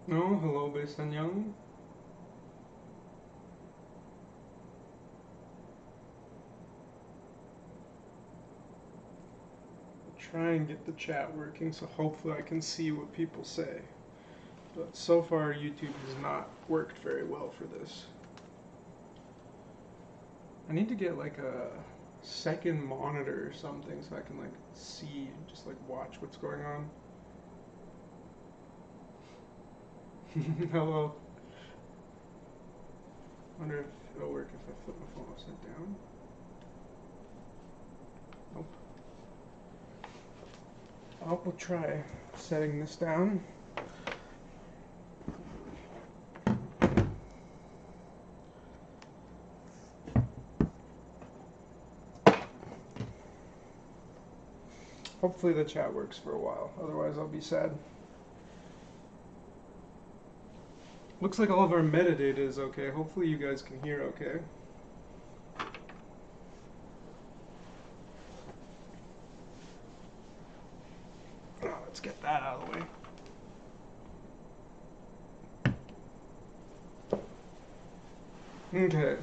No, hello, based on Young. Try and get the chat working so hopefully I can see what people say. But so far, YouTube has not worked very well for this. I need to get like a second monitor or something so I can like see, just like watch what's going on. Hello. Wonder if it'll work if I flip my phone upside down. Nope. We'll try setting this down. Hopefully the chat works for a while, otherwise I'll be sad. Looks like all of our metadata is okay. Hopefully you guys can hear okay. Oh, let's get that out of the way. Okay.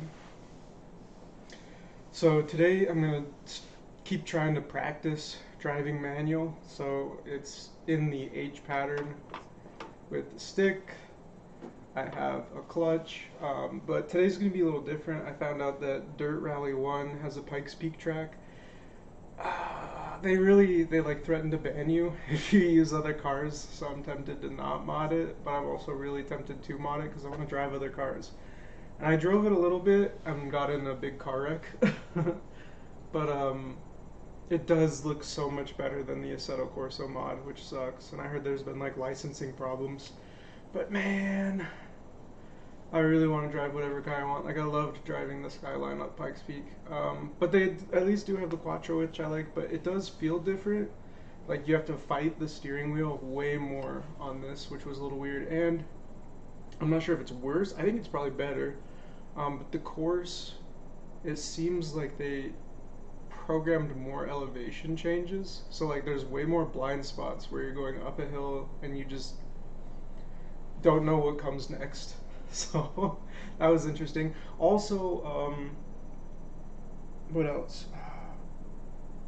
So today I'm going to keep trying to practice driving manual. So it's in the H pattern with the stick. I have a clutch, but today's going to be a little different. I found out that Dirt Rally 1 has a Pikes Peak track. They like threaten to ban you if you use other cars, so I'm tempted to not mod it, but I'm also really tempted to mod it because I want to drive other cars. And I drove it a little bit and got in a big car wreck. But it does look so much better than the Assetto Corsa mod, which sucks. And I heard there's been like licensing problems. But man, I really want to drive whatever car I want. Like I loved driving the Skyline up Pikes Peak. But they at least do have the Quattro, which I like. But it does feel different. Like you have to fight the steering wheel way more on this, which was a little weird. And I'm not sure if it's worse. I think it's probably better. But the course, it seems like they programmed more elevation changes. So like there's way more blind spots where you're going up a hill and you just don't know what comes next. So that was interesting. Also, what else?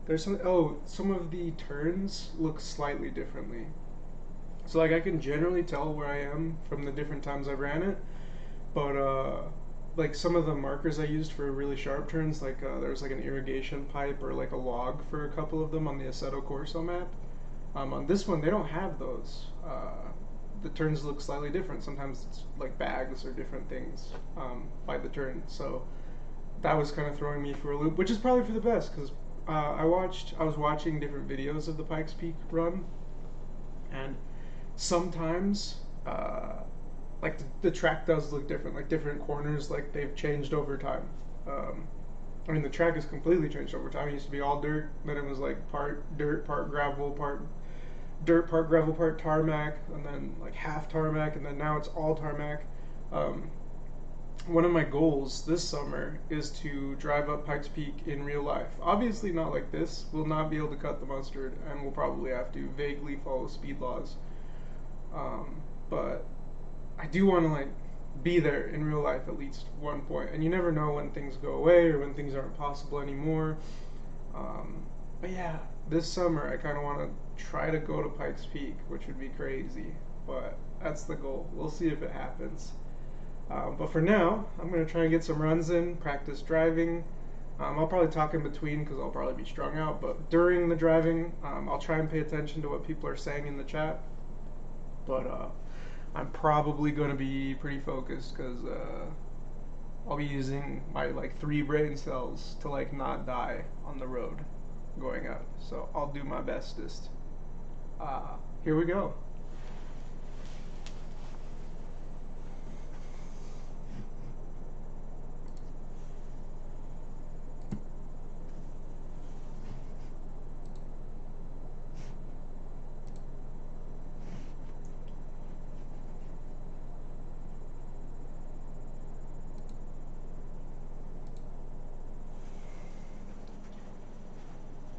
There's some of the turns look slightly differently. So like I can generally tell where I am from the different times I've ran it, but like some of the markers I used for really sharp turns, like there's like an irrigation pipe or like a log for a couple of them on the Assetto Corso map. On this one, they don't have those. The turns look slightly different. Sometimes it's like bags or different things by the turn. So that was kind of throwing me for a loop, which is probably for the best because I was watching different videos of the Pikes Peak run, and sometimes like the track does look different. Like different corners, like they've changed over time. Um, I mean, the track has completely changed over time. It used to be all dirt, then it was like part dirt, part gravel, part dirt, part gravel, part tarmac, and then like half tarmac, and then now it's all tarmac. Um, One of my goals this summer is to drive up Pikes Peak in real life. Obviously, not like this. We'll not be able to cut the mustard, and we'll probably have to vaguely follow speed laws. But I do want to like be there in real life at least one point, and you never know when things go away or when things aren't possible anymore. But yeah, this summer I kind of want to try to go to Pikes Peak, which would be crazy, but that's the goal. We'll see if it happens. But for now, I'm gonna try and get some runs in, practice driving. I'll probably talk in between because I'll probably be strung out. But during the driving, I'll try and pay attention to what people are saying in the chat. But I'm probably going to be pretty focused because I'll be using my like 3 brain cells to like not die on the road going out. So I'll do my bestest. Here we go.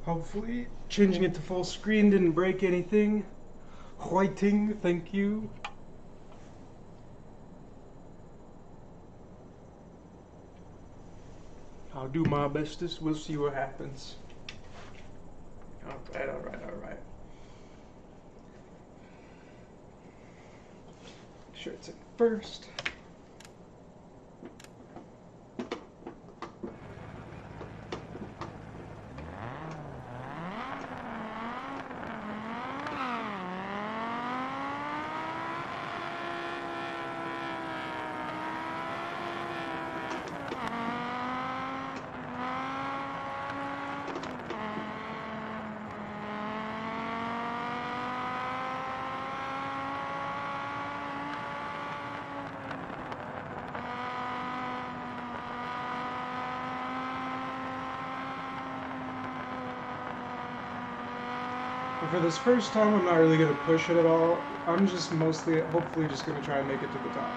Hopefully, changing it to full screen didn't break anything. Whiting, thank you. I'll do my bestest. We'll see what happens. Alright, alright, alright. Make sure it's in first. For this first time, I'm not really going to push it at all. I'm just mostly, hopefully, just going to try and make it to the top.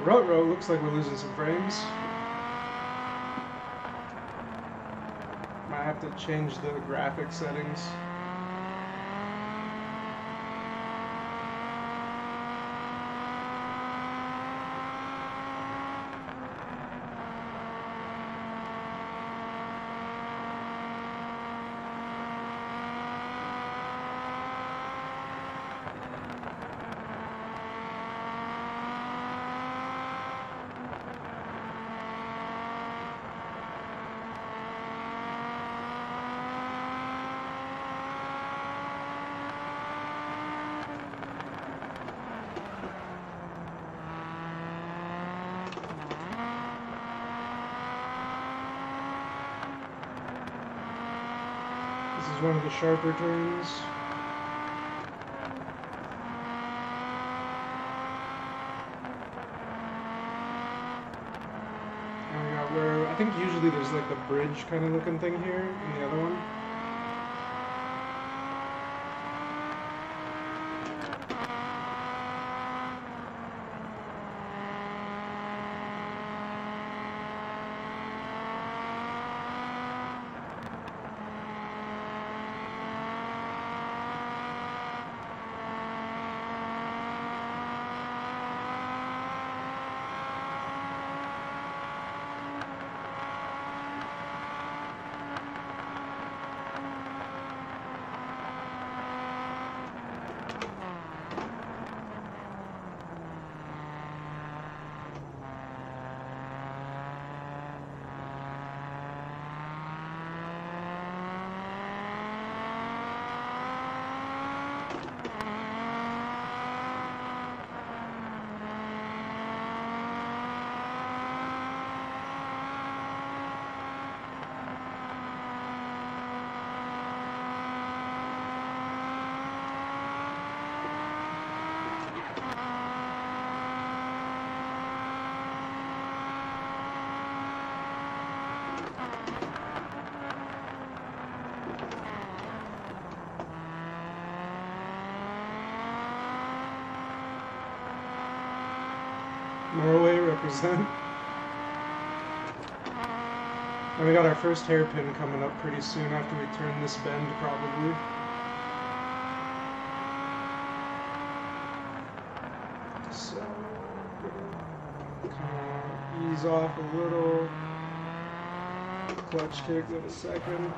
Ruh-roh, looks like we're losing some frames. Might have to change the graphic settings. This is one of the sharper turns. And we got where, I think usually there's like the bridge kind of looking thing here in the other one. Norway represent. And we got our first hairpin coming up pretty soon after we turn this bend, probably. So, kind of ease off a little. Clutch kick, give it a second.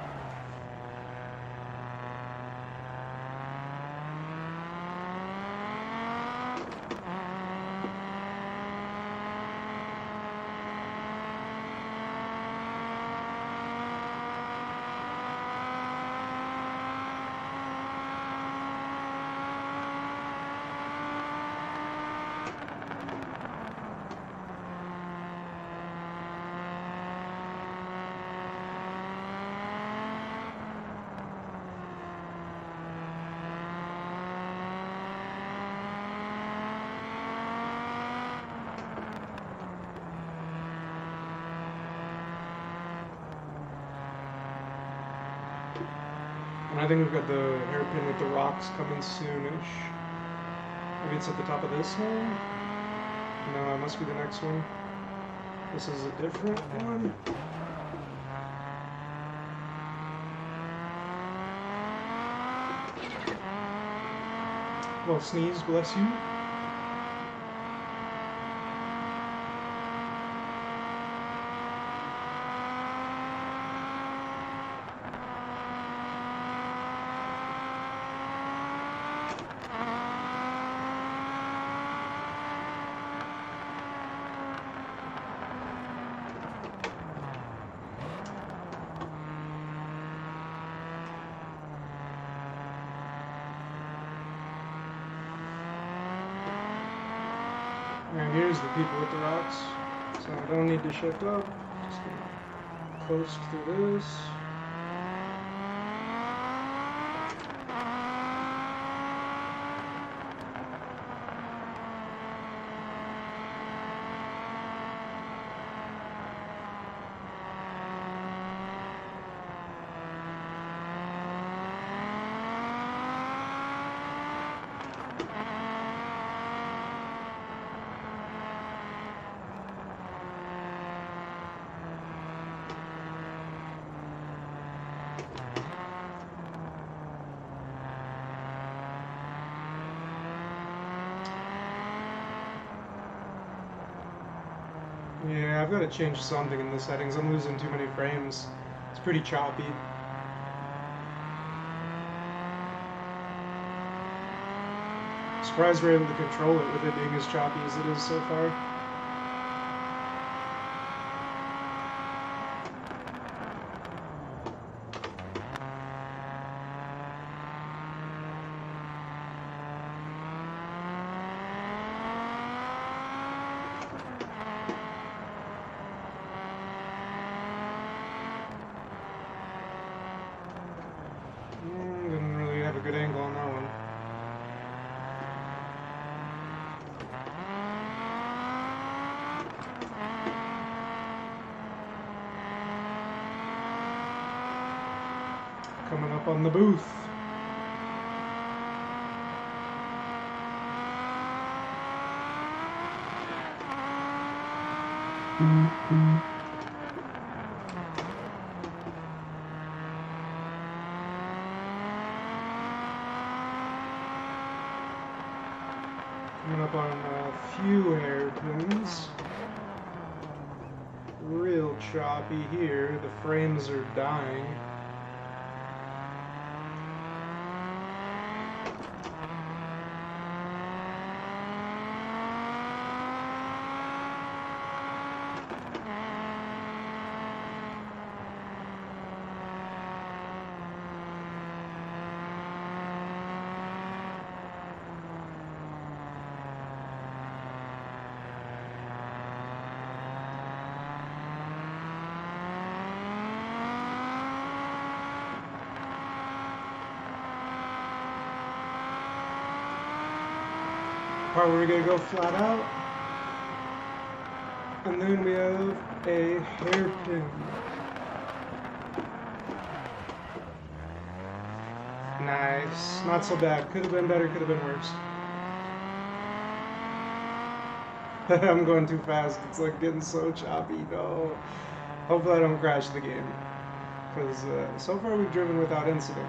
And I think we've got the hairpin with the rocks coming soonish. Maybe it's at the top of this one? No, it must be the next one. This is a different one. Well, sneeze, bless you. And here's the people with the rocks. So I don't need to shift up. Just gonna coast through this. Yeah, I've got to change something in the settings. I'm losing too many frames. It's pretty choppy. Surprised we're able to control it with it being as choppy as it is so far. Didn't really have a good angle on that one. Coming up on the booth. Coming up on a few hairpins. Real choppy here. The frames are dying. Part where we're gonna go flat out, and then we have a hairpin. Nice, not so bad. Could have been better, could have been worse. I'm going too fast. It's like getting so choppy. No, hopefully I don't crash the game, because so far we've driven without incident.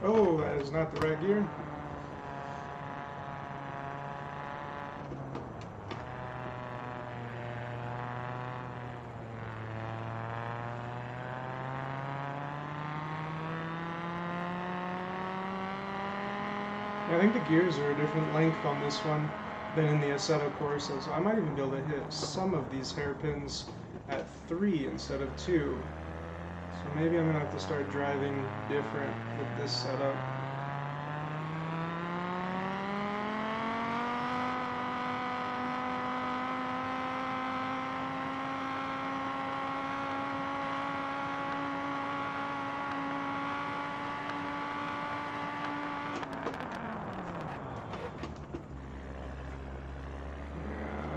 Oh, that is not the right gear. I think the gears are a different length on this one than in the Assetto Corsa, so I might even be able to hit some of these hairpins at 3 instead of 2. So maybe I'm going to have to start driving different with this setup.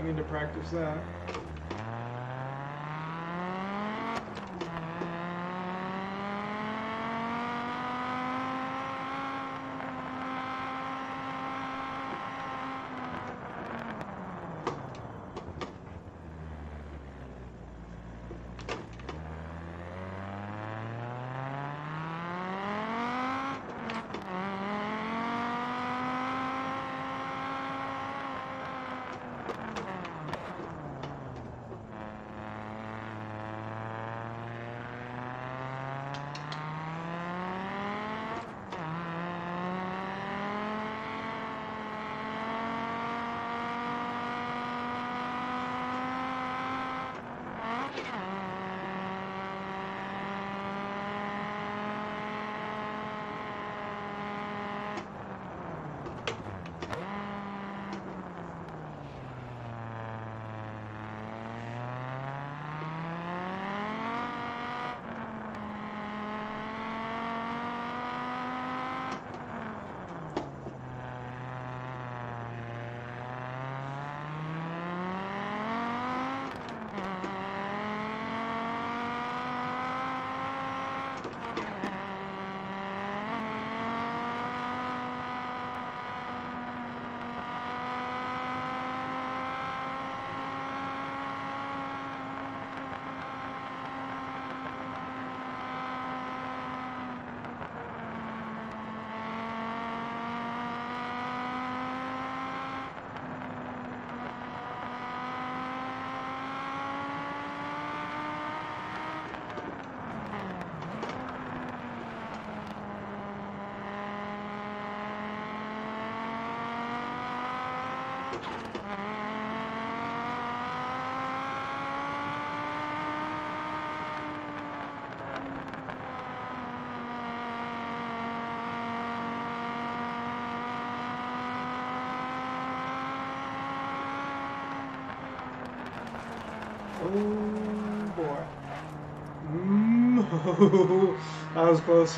need to practice that. Oh boy. That was close.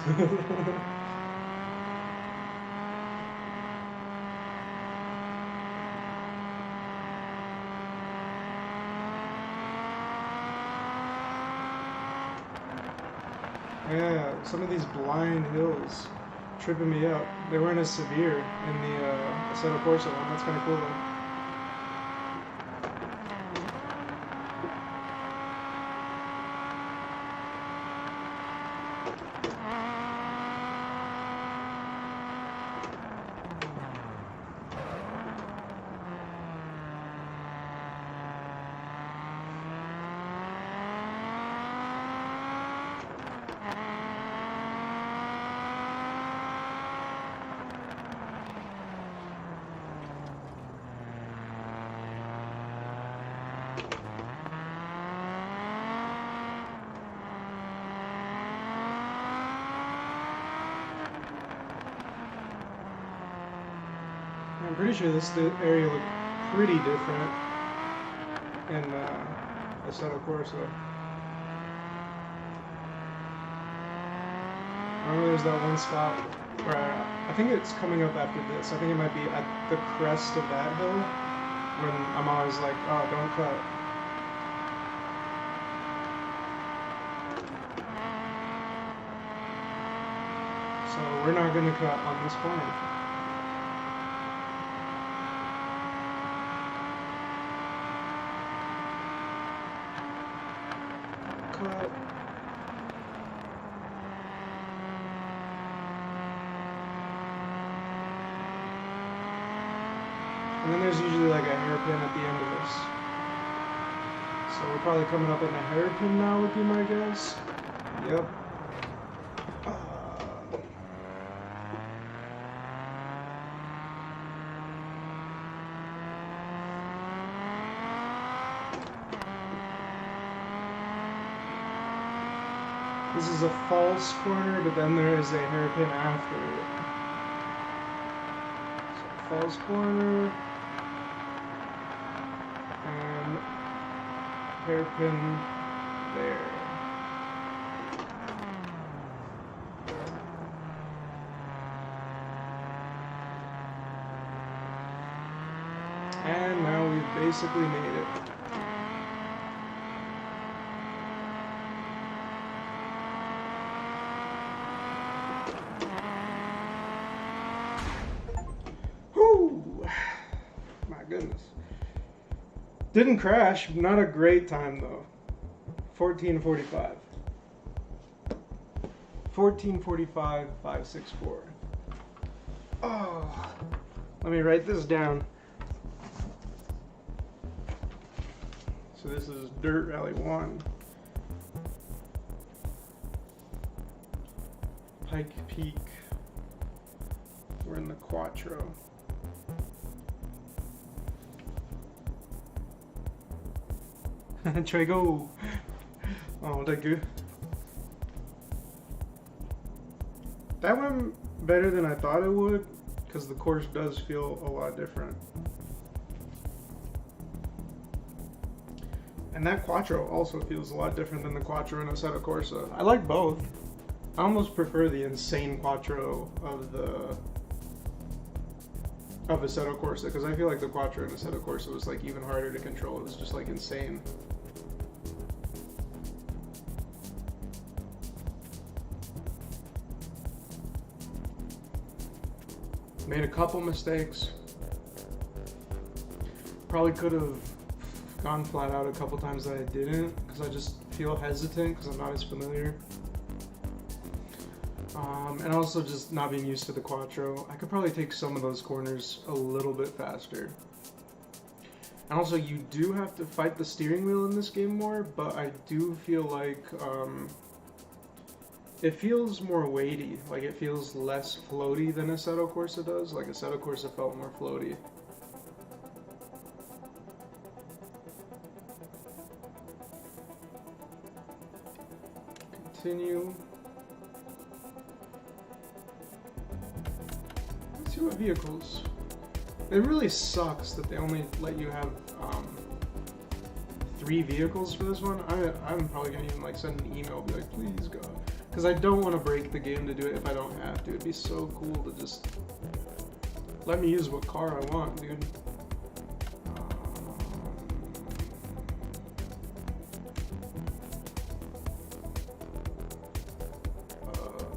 Yeah, some of these blind hills tripping me up. They weren't as severe in the Assetto Corsa one. That's kind of cool though. I'm pretty sure this area looked pretty different in Assetto Corsa. I remember there's that one spot where I think it's coming up after this. I think it might be at the crest of that hill when I'm always like, oh, don't cut. So we're not going to cut on this corner. Cut. And then there's usually like a hairpin at the end of this. So we're probably coming up in a hairpin now would be my guess. Yep. This is a false corner, but then there is a hairpin after it. So false corner. And hairpin there. And now we've basically made it. Whoo! My goodness. Didn't crash. Not a great time though. 14:45. 14:45, 564. Oh, let me write this down. So this is Dirt Rally 1. Pike Peak. We're in the Quattro. Try go. Oh, that good. That went better than I thought it would, because the course does feel a lot different. And that Quattro also feels a lot different than the Quattro in Assetto Corsa. I like both. I almost prefer the insane Quattro of Assetto Corsa, because I feel like the Quattro in Assetto Corsa was like even harder to control. It was just like insane. Made a couple mistakes. Probably could have gone flat out a couple times that I didn't, because I just feel hesitant because I'm not as familiar. And also just not being used to the Quattro. I could probably take some of those corners a little bit faster. And also you do have to fight the steering wheel in this game more, but I do feel like it feels more weighty. Like it feels less floaty than Assetto Corsa does. Like Assetto Corsa felt more floaty. Continue. Let's see what vehicles. It really sucks that they only let you have 3 vehicles for this one. I'm probably gonna even like send an email, be like, please God, because I don't want to break the game to do it if I don't have to. It'd be so cool to just let me use what car I want, dude.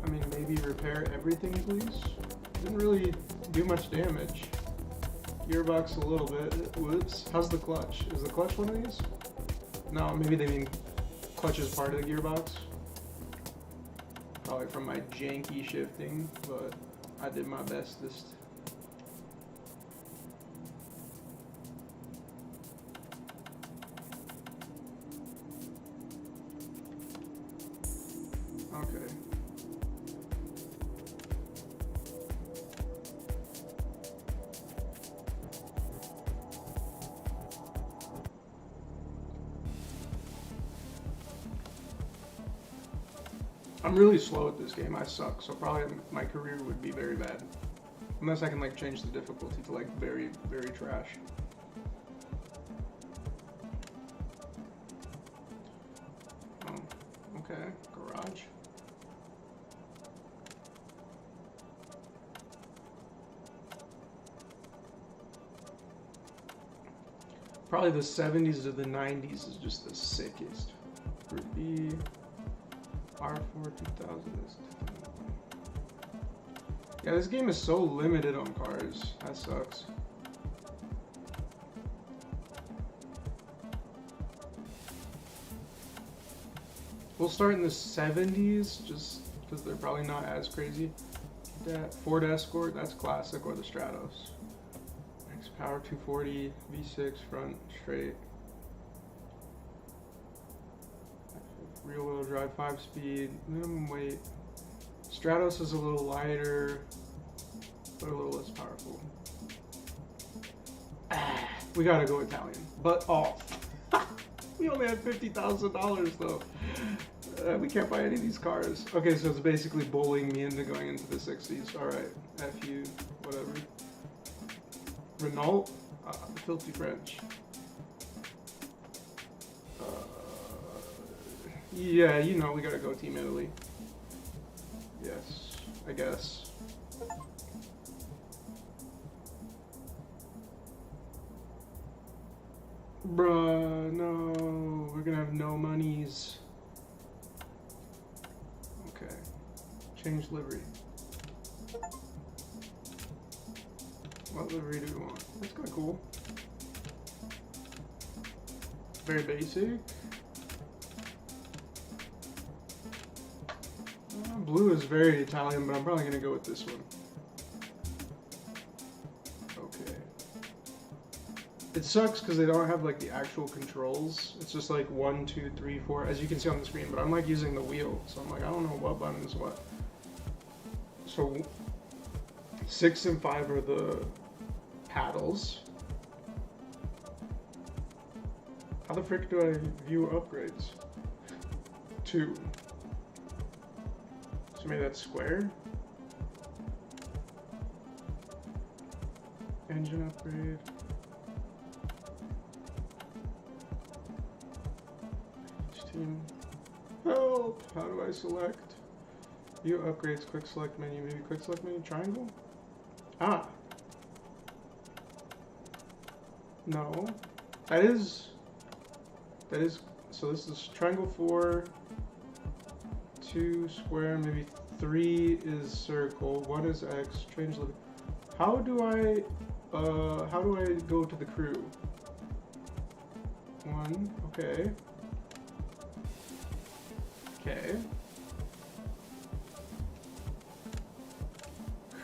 I mean, maybe repair everything, please. Didn't really do much damage. Gearbox a little bit. Whoops. How's the clutch? Is the clutch one of these? No, maybe they mean clutch is part of the gearbox. Probably from my janky shifting, but I did my bestest. Okay. I'm really slow at this game. I suck, so probably my career would be very bad. Unless I can like change the difficulty to like very, very trash. Oh, okay. Garage. Probably the 70s to the 90s is just the sickest. Group B. R4 2000 is... Yeah, this game is so limited on cars. That sucks. We'll start in the 70s, just because they're probably not as crazy. That Ford Escort, that's classic, or the Stratos. Max Power 240, V6, front, straight. Rear-wheel drive, 5-speed, minimum weight. Stratos is a little lighter, but a little less powerful. We gotta go Italian, but off. We only had $50,000 though. We can't buy any of these cars. Okay, so it's basically bullying me into going into the 60s. All right, F you, whatever. Renault, filthy French. Yeah, you know we gotta go Team Italy. Yes, I guess. Bruh, no. We're gonna have no monies. Okay. Change livery. What livery do we want? That's kind of cool. Very basic. Blue is very Italian, but I'm probably gonna go with this one. Okay. It sucks because they don't have like the actual controls. It's just like 1, 2, 3, 4, as you can see on the screen. But I'm like using the wheel, so I'm like, I don't know what button is what. So 6 and 5 are the paddles. How the frick do I view upgrades? 2. So maybe that's square. Engine upgrade. Team. Help! How do I select? View upgrades, quick select menu, maybe quick select menu, triangle? Ah! No. That is, so this is triangle 4, 2 square, maybe 3 is circle, 1 is X, change the, how do I go to the crew? 1, okay. Okay.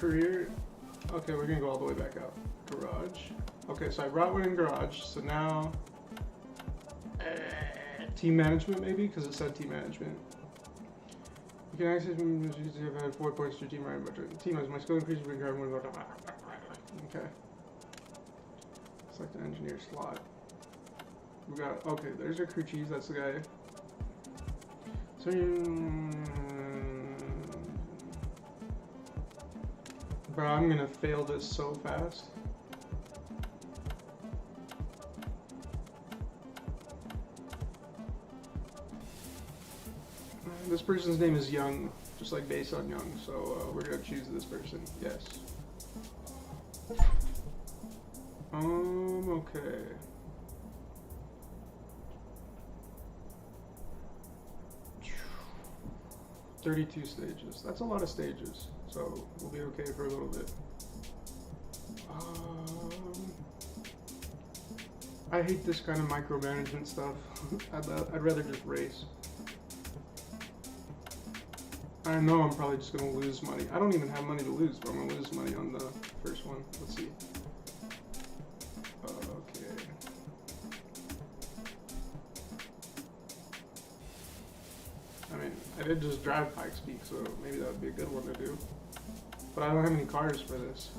Career, okay, we're gonna go all the way back out. Garage. Okay, so I brought one in garage, so now, team management maybe, because it said team management. You can access I've had 4 points to your team right, but team has my skill increase with card one. Okay. Select an engineer slot. We got, okay, there's our crew chief, that's the guy. So bro, I'm gonna fail this so fast. This person's name is Young, just like based on Young, so we're gonna choose this person, yes. Okay. $32 stages. That's a lot of stages, so we'll be okay for a little bit. I hate this kind of micromanagement stuff. I'd rather just race. I know I'm probably just gonna lose money. I don't even have money to lose, but I'm gonna lose money on the first one. Let's see. Okay. I mean, I did just drive Pikes Peak, so maybe that would be a good one to do. But I don't have any cars for this.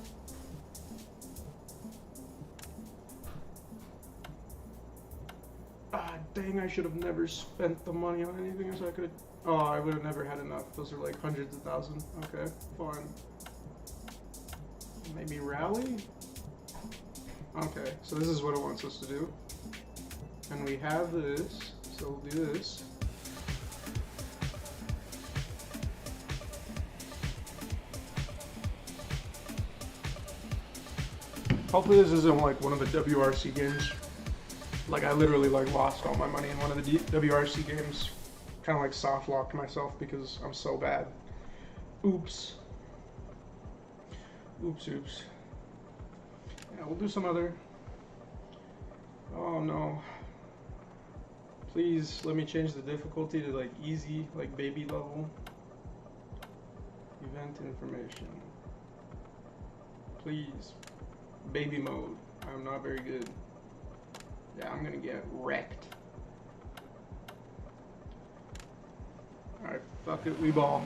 Ah, dang, I should have never spent the money on anything so I could. Oh, I would have never had enough. Those are like hundreds of thousands. Okay, fine. Maybe rally? Okay, so this is what it wants us to do. And we have this, so we'll do this. Hopefully this isn't like one of the WRC games. Like I literally like lost all my money in one of the WRC games. Kind of like soft locked myself because I'm so bad. Oops. Oops, oops. Yeah, we'll do some other. Oh no. Please let me change the difficulty to like easy, like baby level. Event information. Please. Baby mode. I'm not very good. Yeah, I'm gonna get wrecked. Alright, fuck it, we ball.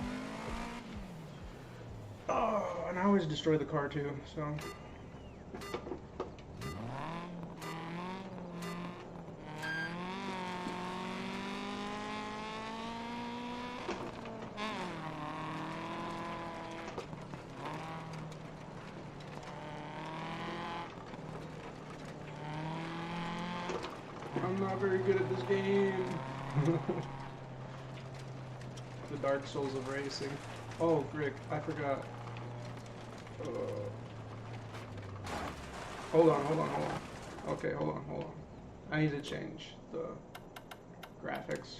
Oh, and I always destroy the car too, so. I'm not very good at this game. The Dark Souls of racing. Oh, frick, I forgot. Hold on. Okay, hold on. I need to change the graphics.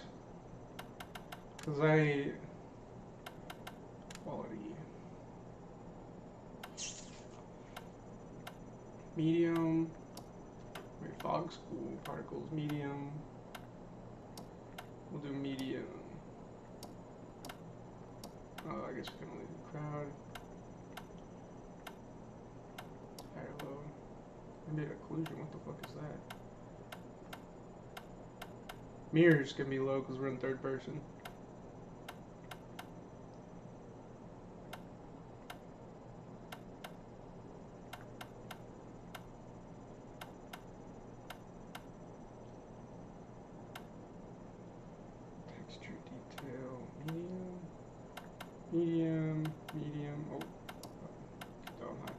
Because quality. Medium. Wait, fog school, particles, medium. We'll do medium. Oh, I guess we can only do crowd. Higher low. I made occlusion, what the fuck is that? Mirrors can be low because we're in third person. Texture detail, medium, medium, medium. Oh, down high.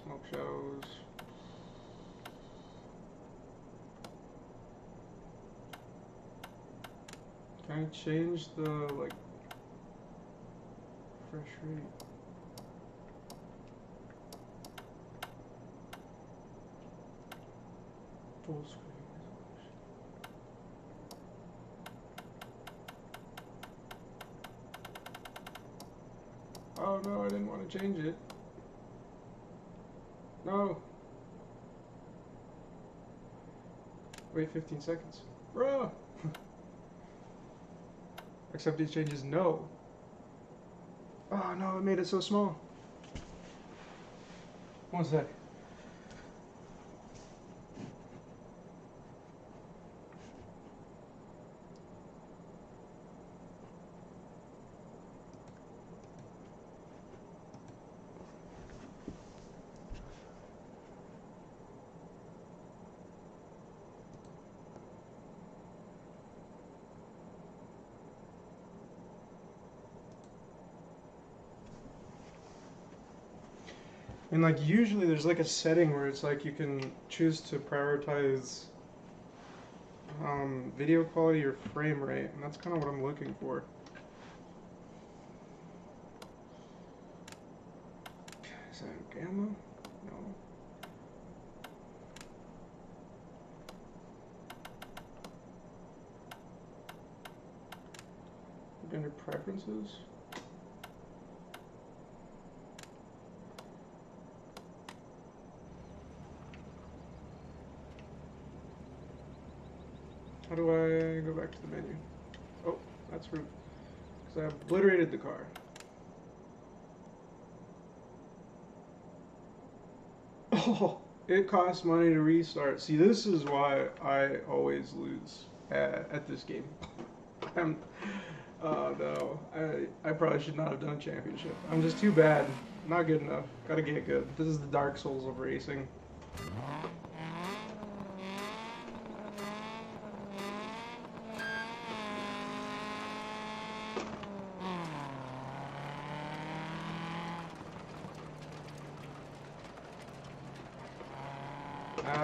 Smoke shadows. Can I change the, like, refresh rate? Full screen resolution. Oh no, I didn't want to change it. No. Wait 15 seconds. Bruh! Accept these changes, no. Oh no, it made it so small. One sec. And like usually there's like a setting where it's like you can choose to prioritize video quality or frame rate, and that's kind of what I'm looking for. Is that gamma? No. Under preferences. How do I go back to the menu? Oh, that's rude. Because I obliterated the car. Oh, it costs money to restart. See, this is why I always lose at this game. Oh no, I probably should not have done a championship. I'm just too bad. Not good enough. Gotta get good. This is the Dark Souls of racing.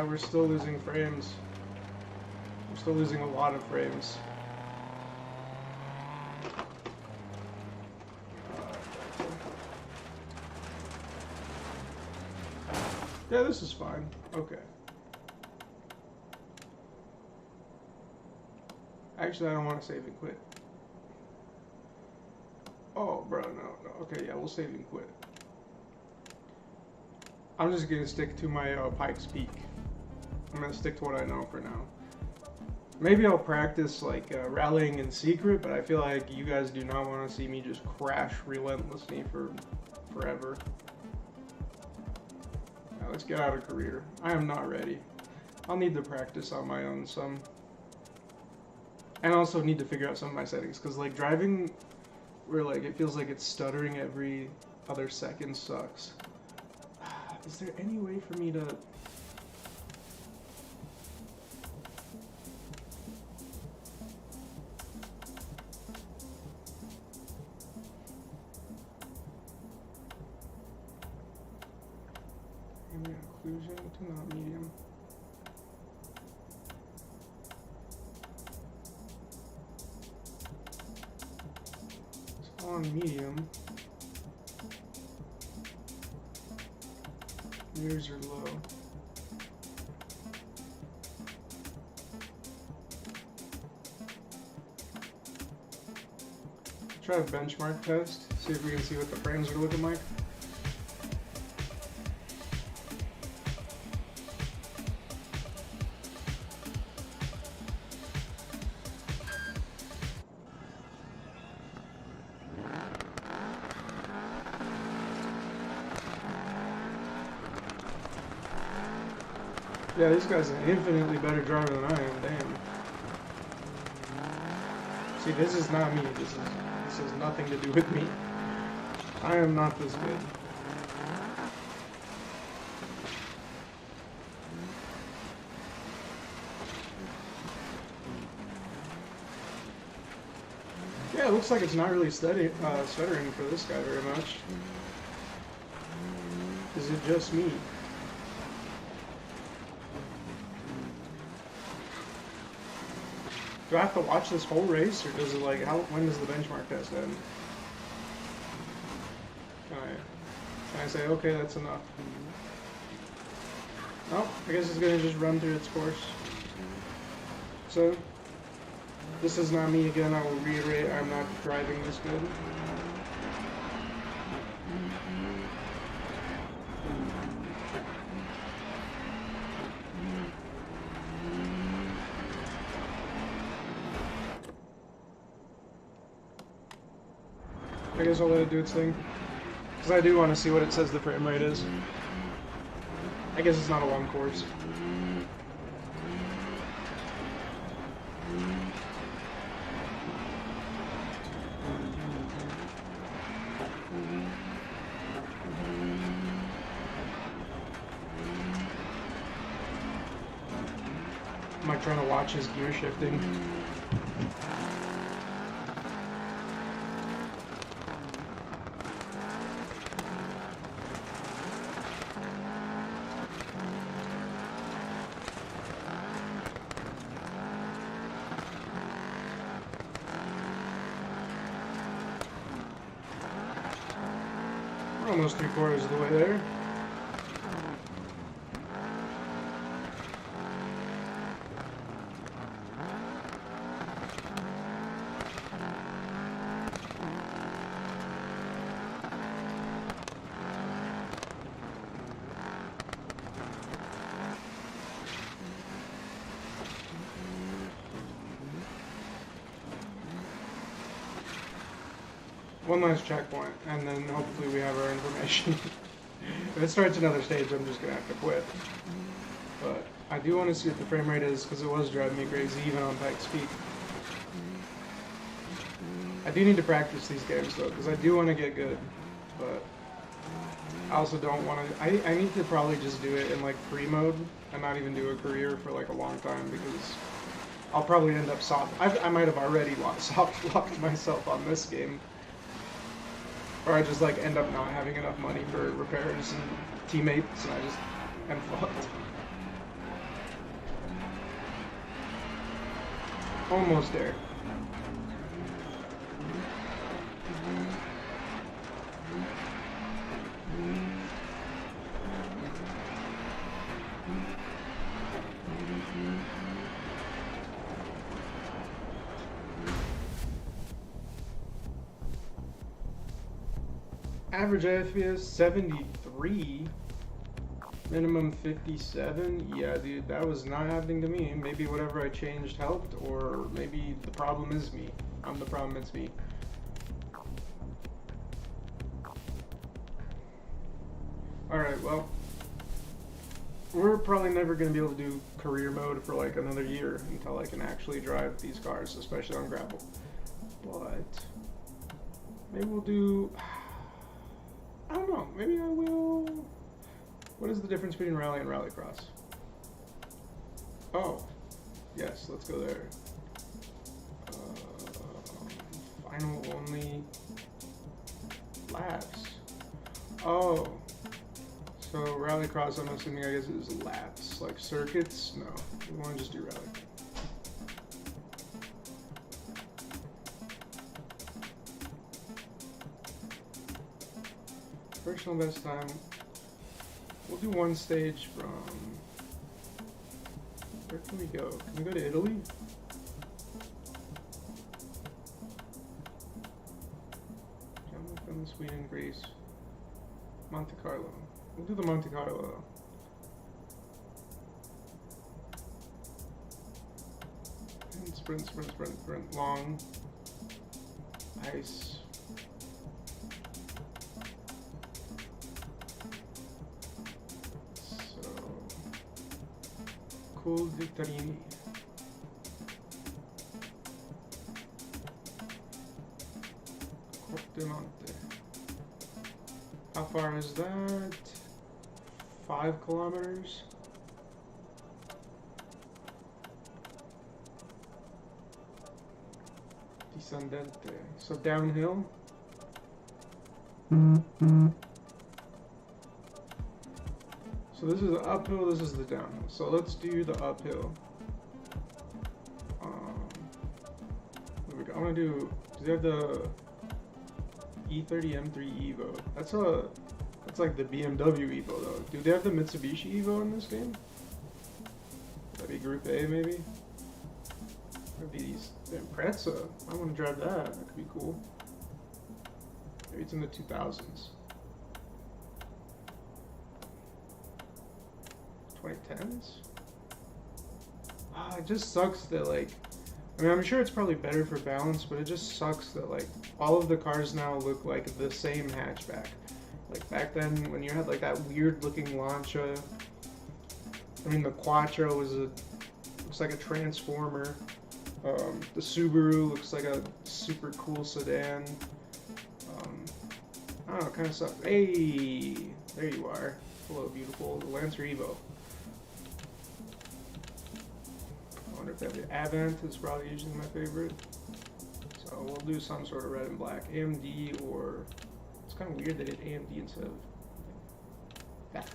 We're still losing frames. We're still losing a lot of frames. Yeah, this is fine. Okay. Actually, I don't want to save and quit. Oh, bro, no. Okay, yeah, we'll save and quit. I'm just gonna stick to my Pikes Peak. I'm gonna stick to what I know for now. Maybe I'll practice like rallying in secret, but I feel like you guys do not want to see me just crash relentlessly for forever. Now let's get out of career. I am not ready. I'll need to practice on my own some. And I also need to figure out some of my settings, because like driving where like it feels like it's stuttering every other second sucks. Is there any way for me to... Occlusion to not medium. It's on medium. Mirrors are low. Try a benchmark test, see if we can see what the frames are looking like. Yeah, this guy's an infinitely better driver than I am, damn. See, this is not me. This has nothing to do with me. I am not this good. Yeah, it looks like it's not really stuttering for this guy very much. Is it just me? Do I have to watch this whole race, or does it like when does the benchmark test end? Can I say okay, that's enough? No, I guess it's gonna just run through its course. So this is not me again. I will reiterate, I'm not driving this good. I guess I'll let it do its thing. Because I do want to see what it says the frame rate is. I guess it's not a long course. I'm like trying to watch his gear shifting. We're almost 3/4 of the way there. One last checkpoint, and then hopefully we have our information. If it starts another stage, I'm just going to have to quit. But I do want to see what the frame rate is, because it was driving me crazy, even on Pikes Peak. I do need to practice these games, though, because I do want to get good. But I also don't want to... I need to probably just do it in, like, free mode, and not even do a career for, like, a long time, because I'll probably end up soft... I might have already soft-locked myself on this game. Or I just like end up not having enough money for repairs and teammates, and I just am fucked. Almost there. Average FPS 73, minimum 57. Yeah, dude, that was not happening to me. Maybe whatever I changed helped, or maybe the problem is me. I'm the problem, it's me. Alright, well, we're probably never going to be able to do career mode for like another year until I can actually drive these cars, especially on gravel. But maybe we'll do... I don't know, maybe I will... What is the difference between rally and rallycross? Oh, yes, let's go there. Final only laps. Oh, so rallycross, I'm assuming, I guess, is laps. Like circuits? No, we want to just do rally. Personal best time. We'll do one stage from... Where can we go? Can we go to Italy? Sweden, Greece, Monte Carlo. We'll do the Monte Carlo. And sprint, sprint, sprint, sprint, long, ice. So, Col di Tarini. Monte. How far is that? 5 kilometers. Descendente. So downhill. So this is the uphill, this is the downhill. So let's do the uphill. Here we go. I'm gonna do they have the E30 M3 Evo. That's like the BMW Evo though. Do they have the Mitsubishi Evo in this game? That'd be Group A maybe. That'd be these Impreza. I want to drive that. That could be cool. Maybe it's in the 2000s. 2010s. It just sucks that like. I mean, I'm sure it's probably better for balance, but it just sucks that like all of the cars now look like the same hatchback. Like back then, when you had like that weird-looking Lancia. I mean, the Quattro looks like a transformer. The Subaru looks like a super cool sedan. I don't know, kind of sucks. Hey, there you are. Hello, beautiful. The Lancer Evo. The Avant is probably usually my favorite. So we'll do some sort of red and black. AMD or... It's kind of weird they did AMD instead of that.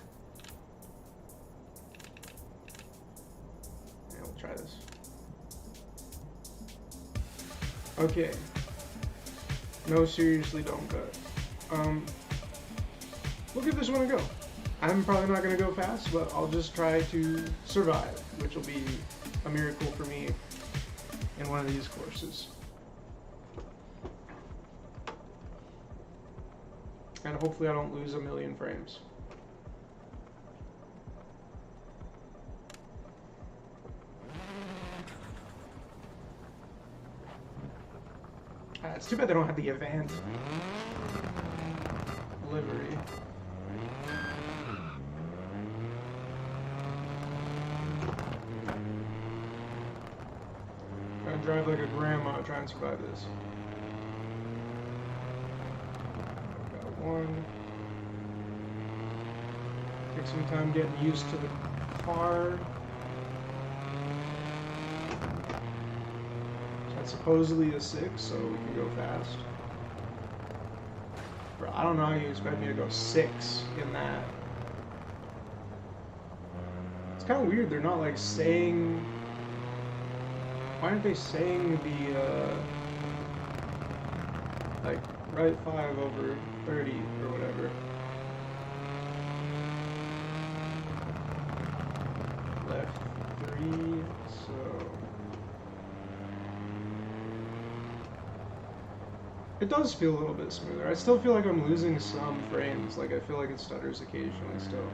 Yeah, we'll try this. Okay. No, seriously, don't cut. We'll give this one a go. I'm probably not going to go fast, but I'll just try to survive, which will be a miracle for me in one of these courses. And hopefully I don't lose a million frames. It's too bad they don't have the Avant livery. Drive like a grandma, try and survive this. Got one. Take some time getting used to the car. That's supposedly a 6, so we can go fast. Bro, I don't know how you expect me to go 6 in that. It's kind of weird, they're not like saying... Why aren't they saying the, like, right 5 over 30 or whatever? Left 3, so... It does feel a little bit smoother. I still feel like I'm losing some frames, like I feel like it stutters occasionally still.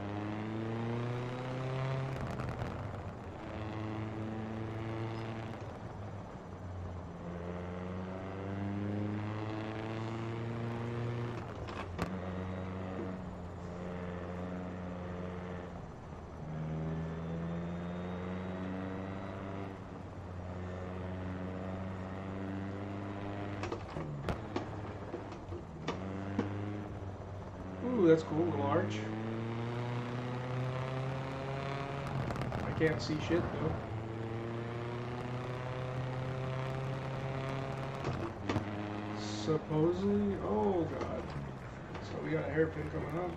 Ooh, that's cool, little arch. I can't see shit though. Supposedly, oh god. So we got a hairpin coming up.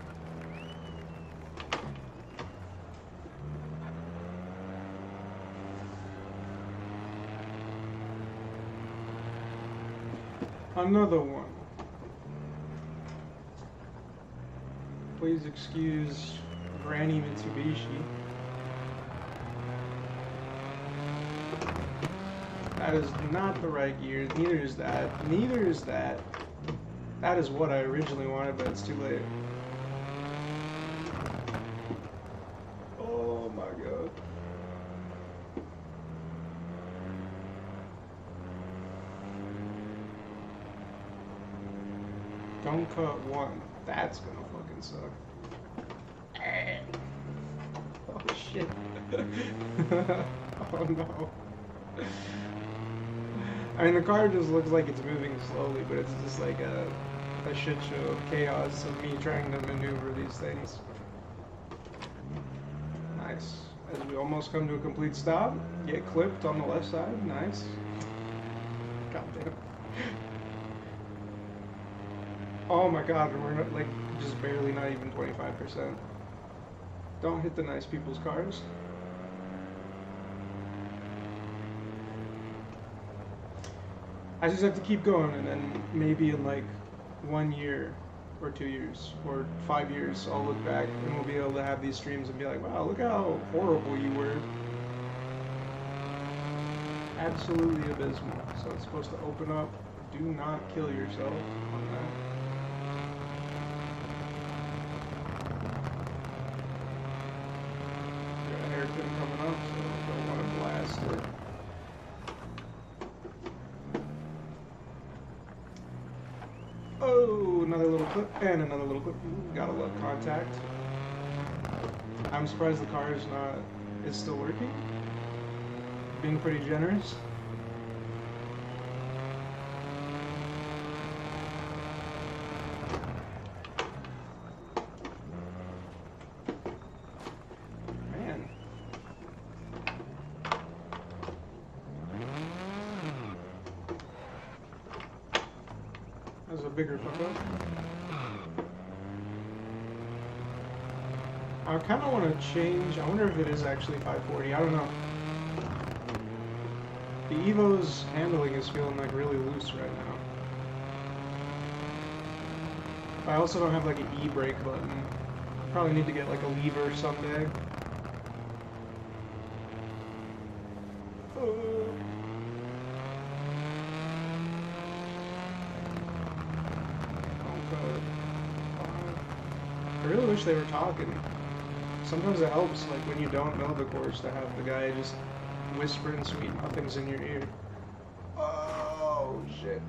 Another one. Please excuse Granny Mitsubishi. That is not the right gear. Neither is that. Neither is that. That is what I originally wanted, but it's too late. Oh my god. Don't cut one. That's gonna fucking suck. Oh shit. Oh no. I mean, the car just looks like it's moving slowly, but it's just like a shit show of chaos of me trying to maneuver these things. Nice. As we almost come to a complete stop, get clipped on the left side. Nice. God damn. Oh my god, we're not, like just barely not even 25%. Don't hit the nice people's cars. I just have to keep going, and then maybe in like 1 year or 2 years or 5 years, I'll look back and we'll be able to have these streams and be like, wow, look how horrible you were. Absolutely abysmal. So it's supposed to open up. Do not kill yourself on that. Got a hairpin coming up, so don't want to blast it. Oh, another little clip, and another little clip. Gotta love contact. I'm surprised the car is still working. Being pretty generous. Man. That was a bigger fuck up. I kind of want to change. I wonder if it is actually 540. I don't know. The Evo's handling is feeling like really loose right now. I also don't have like an e-brake button. Probably need to get like a lever someday. I really wish they were talking. Sometimes it helps, like when you don't know the course, to have the guy just whispering sweet nothings in your ear. Oh shit.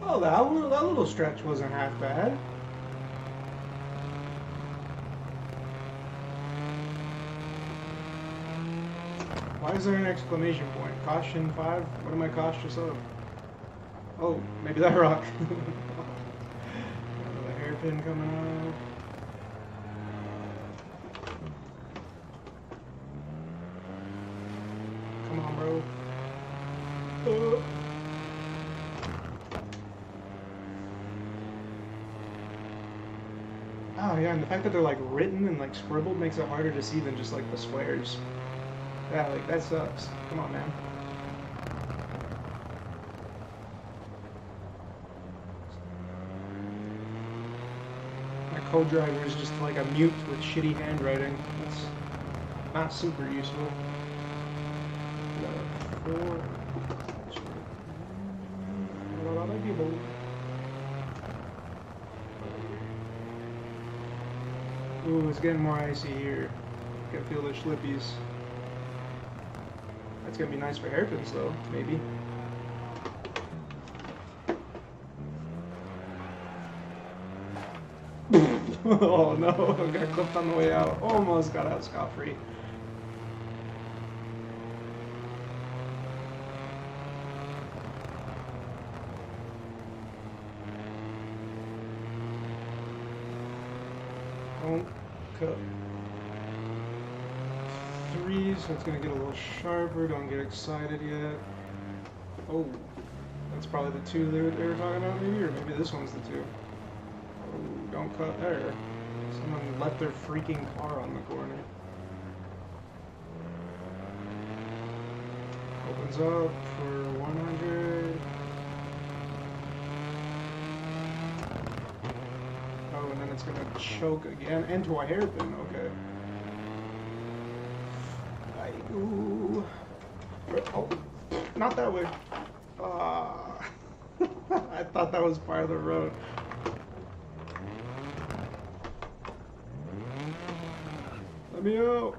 Oh, that little stretch wasn't half bad. Why is there an exclamation point? Caution 5? What am I cautious of? Oh, maybe that rock. Another hairpin coming up. Come on, bro. Oh yeah, and the fact that they're like written and like scribbled makes it harder to see than just like the squares. Yeah, like that sucks. Come on, man. My co-driver is just like a mute with shitty handwriting. That's not super useful. Ooh, it's getting more icy here. I can feel the schlippies. That's gonna be nice for hairpins though, maybe. Oh no, got clipped on the way out. Almost got out scot-free. Don't cut. 3, so it's gonna get a little sharper. Don't get excited yet. Oh, that's probably the 2 they were talking about, maybe, or maybe this one's the 2. Oh, don't cut there. Someone left their freaking car on the corner. Opens up for 100. Oh, and then it's gonna choke again into a hairpin. Okay. Ooh. Oh, not that way. I thought that was part of the road. Let me out.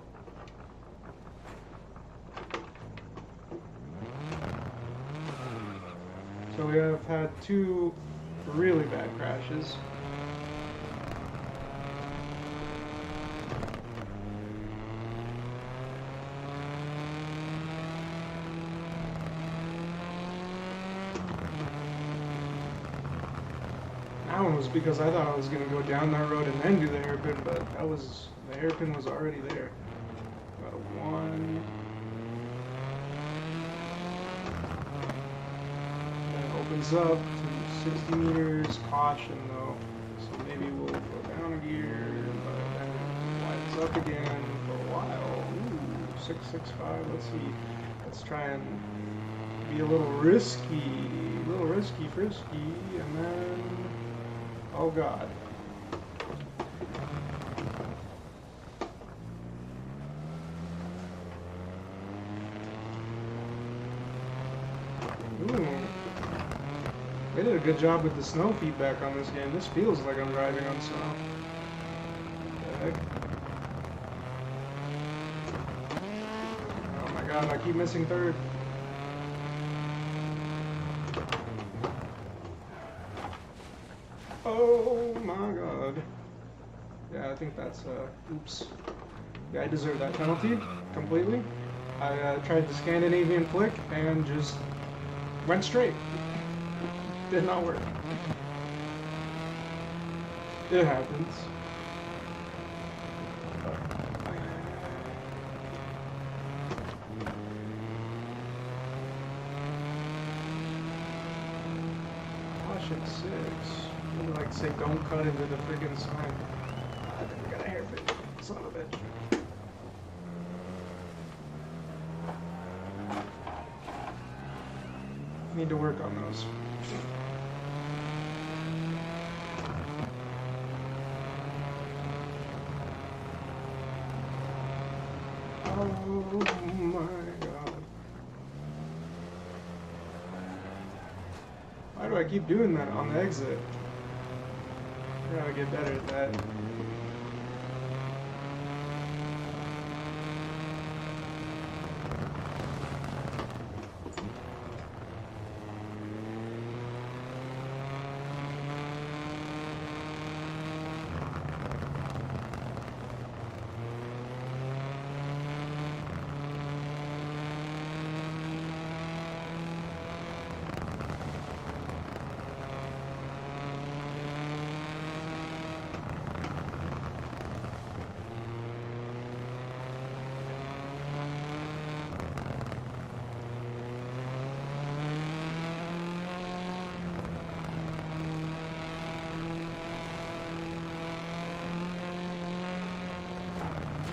So we have had 2 really bad crashes. That one was because I thought I was going to go down that road and then do the hairpin, but the hairpin was already there. Got a 1. Then it opens up to 60 meters. Caution though, so maybe we'll go down a gear, but then it widens up again for a while. Ooh, 665. Let's see. Let's try and be a little risky, frisky, and then. Oh God. Ooh. They did a good job with the snow feedback on this game. This feels like I'm driving on snow. What the heck? Oh my God, I keep missing third. Oh my God. Yeah, I think that's, oops. Yeah, I deserve that penalty completely. I tried the Scandinavian flick and just went straight. Did not work. It happens. Caution 6. Like say don't cut into the friggin' sign. I think we got a hairpin. Son of a bitch. Need to work on those. Oh my God. Why do I keep doing that on the exit? I gotta get better at that.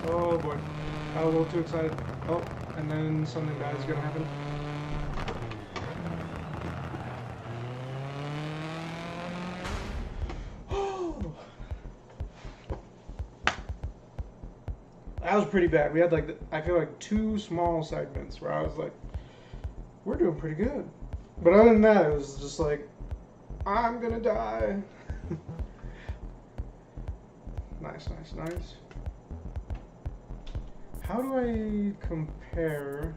Oh boy, I was a little too excited. Oh, and then something bad is gonna happen. Oh, that was pretty bad. We had like, I feel like 2 small segments where I was like, we're doing pretty good. But other than that, it was just like, I'm gonna die. Nice, nice, nice. How do I compare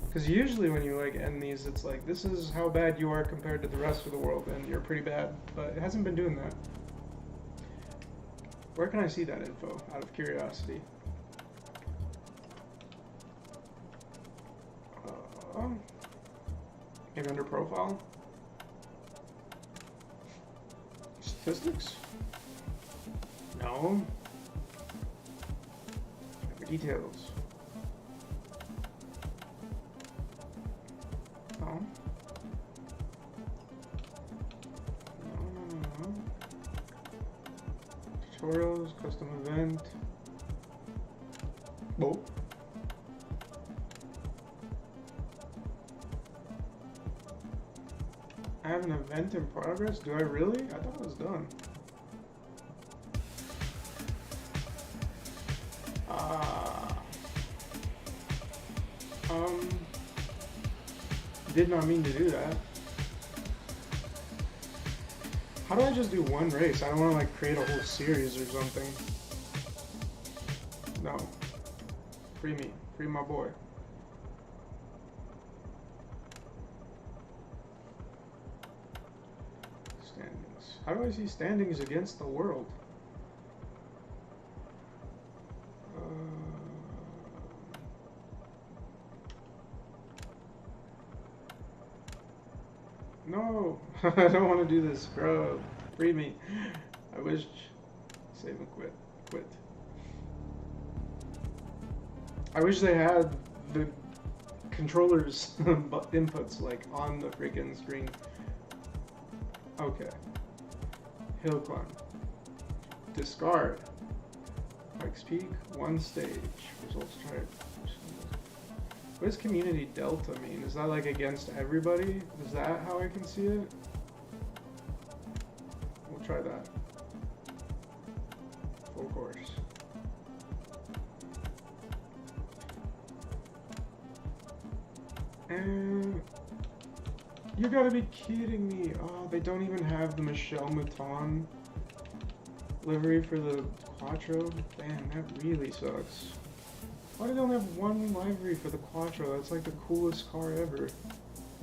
Because usually when you like end these, it's like this is how bad you are compared to the rest of the world, and you're pretty bad. But it hasn't been doing that. Where can I see that info? Out of curiosity. Maybe under profile. Statistics. No. Details. No. No. Tutorials, custom event. Whoa. I have an event in progress? Do I really? I thought it was done. Did not mean to do that. How do I just do one race? I don't want to like create a whole series or something. No. Free me. Free my boy. Standings. How do I see standings against the world? No, I don't want to do this, bro. Free me. I wish. Save and quit. Quit. I wish they had the controllers inputs like on the freaking screen. Okay. Hill climb. Discard. Pikes Peak. One stage. Results tried. What does community delta mean? Is that like against everybody? Is that how I can see it? We'll try that. Full course. And you gotta be kidding me. Oh, they don't even have the Michelle Mouton livery for the Quattro. Damn, that really sucks. Why do they only have one livery for the Quattro? That's like the coolest car ever.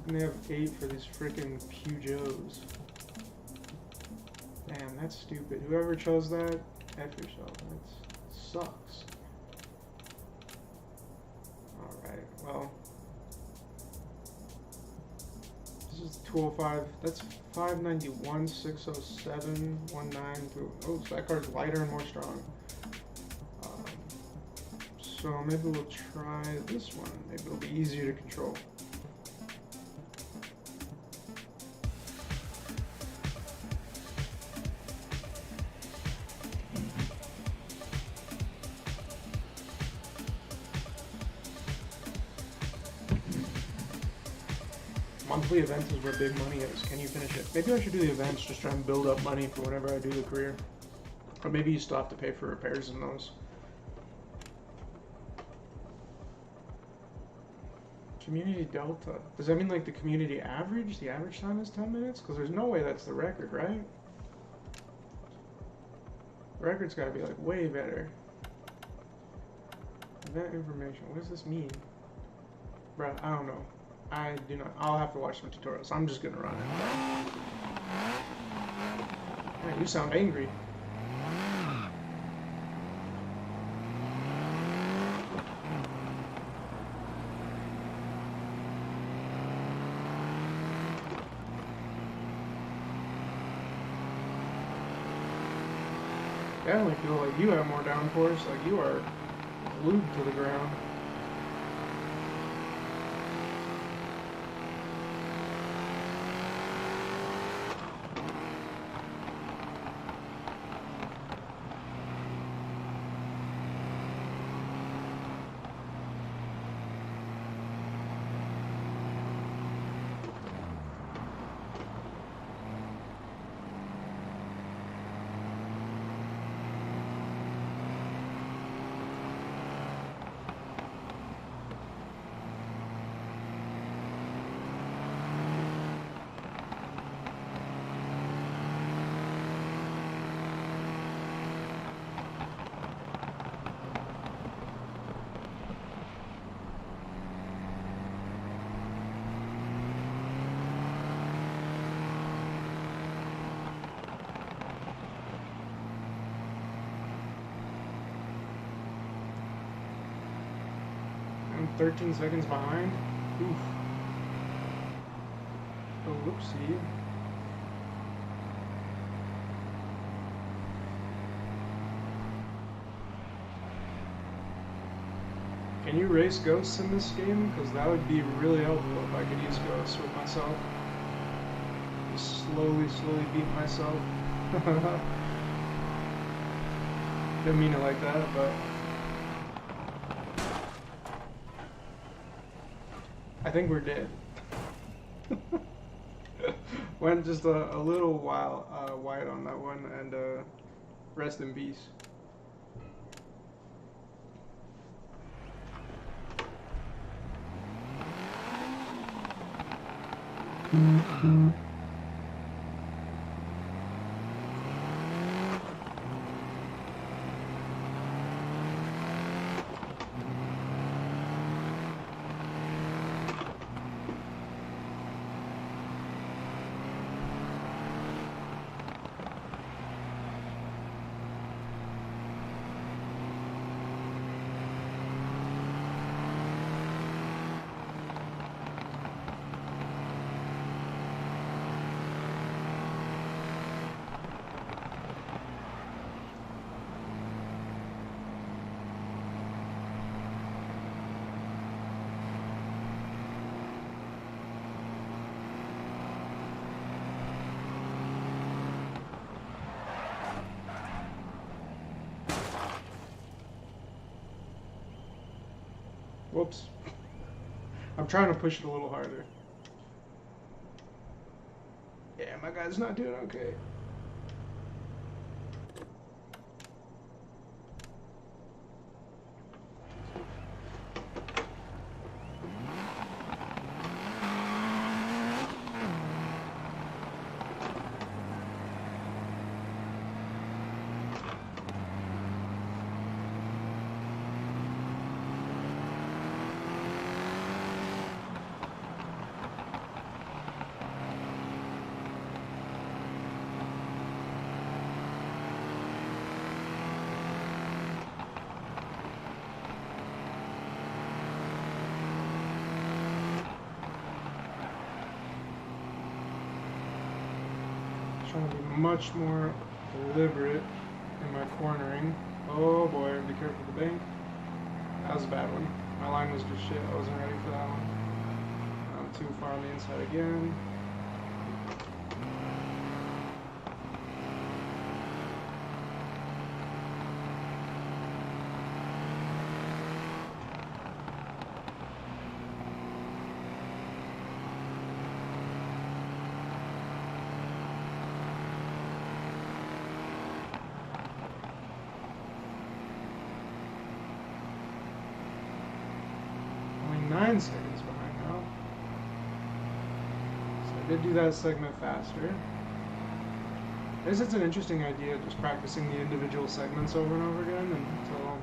And they have 8 for these freaking Peugeots. Damn, that's stupid. Whoever chose that, F yourself. That sucks. Alright, well. This is 205. That's 591, 607, 19. Oh, so that car's lighter and more strong. So maybe we'll try this one. Maybe it'll be easier to control. Monthly events is where big money is. Can you finish it? Maybe I should do the events, just try and build up money for whenever I do the career. Or maybe you still have to pay for repairs in those. Community delta. Does that mean like the community average? The average time is 10 minutes? Because there's no way that's the record, right? The record's got to be like way better. Event information. What does this mean? Bruh, I don't know. I do not. I'll have to watch some tutorials. I'm just gonna run it. Man, you sound angry. I definitely feel like you have more downforce, like you are glued to the ground. 13 seconds behind. Oof. Oh, whoopsie. Can you race ghosts in this game? Because that would be really helpful if I could use ghosts with myself. Just slowly beat myself. Didn't mean it like that, but I think we're dead. Went just a little while wide on that one, and rest in peace. Whoops. I'm trying to push it a little harder. Yeah, my guy's not doing okay. Trying to be much more deliberate in my cornering. Oh boy, be careful with the bank. That was a bad one. My line was just shit. I wasn't ready for that one. I'm too far on the inside again. Only 9 seconds behind now. So I did do that segment faster. I guess it's an interesting idea, just practicing the individual segments over and over again until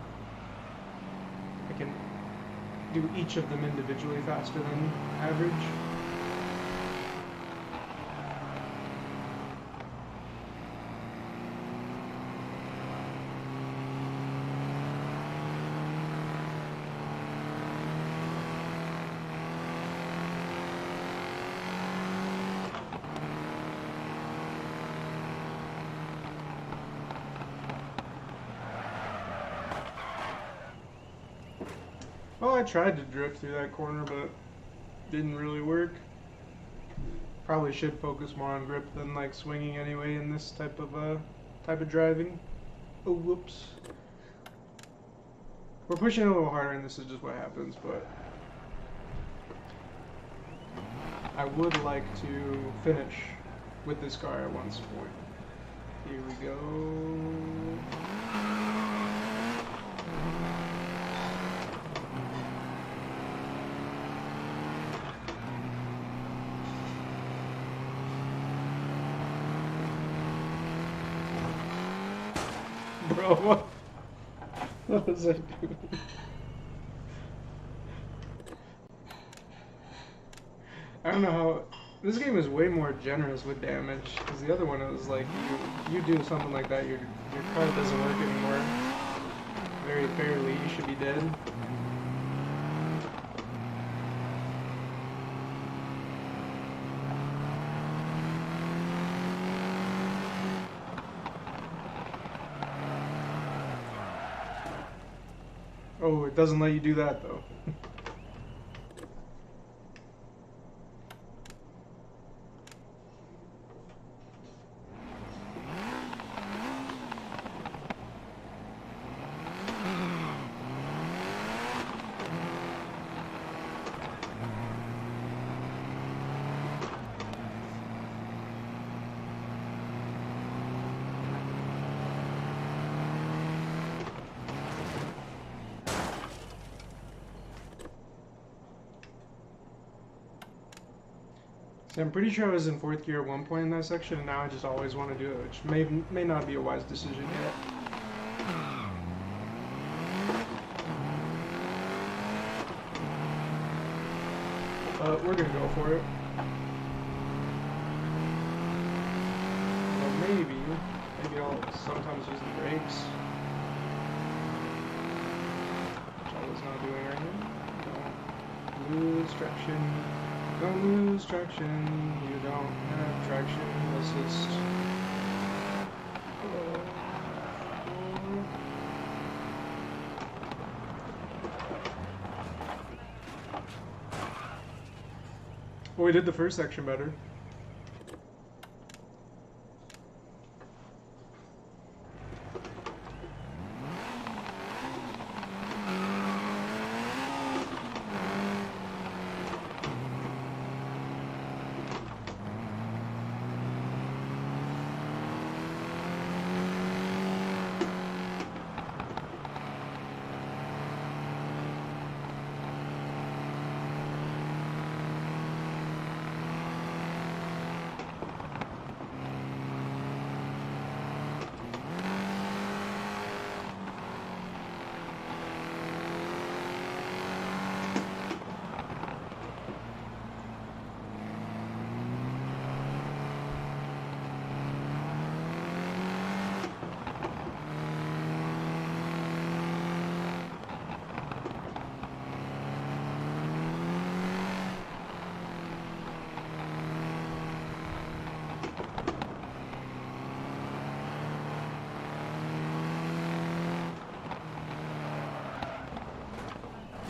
I can do each of them individually faster than average. Well, I tried to drift through that corner, but didn't really work. Probably should focus more on grip than like swinging anyway in this type of driving. Oh, whoops. We're pushing a little harder, and this is just what happens. But I would like to finish with this car at one point. Here we go. Bro, what was I doing? I don't know how. This game is way more generous with damage, because the other one is like, you do something like that, your car doesn't work anymore very fairly, you should be dead. Oh, it doesn't let you do that though. So I'm pretty sure I was in fourth gear at one point in that section, and now I just always want to do it, which may not be a wise decision yet. But we're gonna go for it. Well, maybe I'll sometimes use the brakes, which I was not doing right now. Don't lose traction. Don't lose traction, you don't have traction, assist. Well, we did the first section better.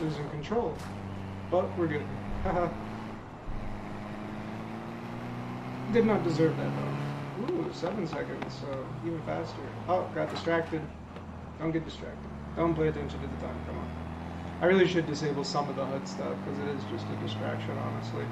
Losing control, but we're good. Haha. Did not deserve that though. Ooh, 7 seconds, so even faster. Oh, got distracted. Don't get distracted. Don't pay attention to the time, come on. I really should disable some of the HUD stuff, because it is just a distraction, honestly.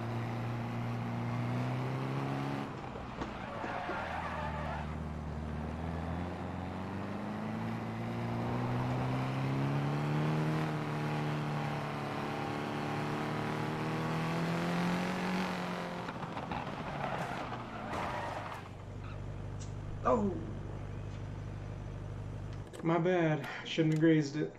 Oh! My bad. Shouldn't have grazed it.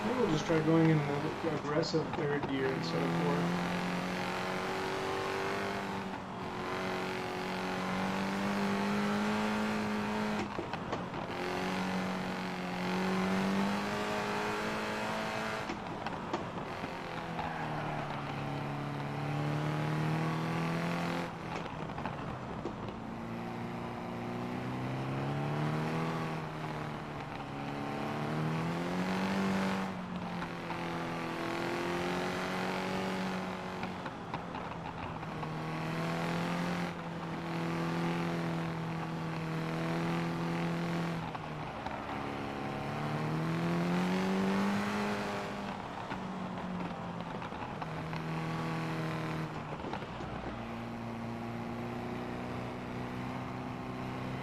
Maybe we'll just try going in the aggressive third gear instead of fourth.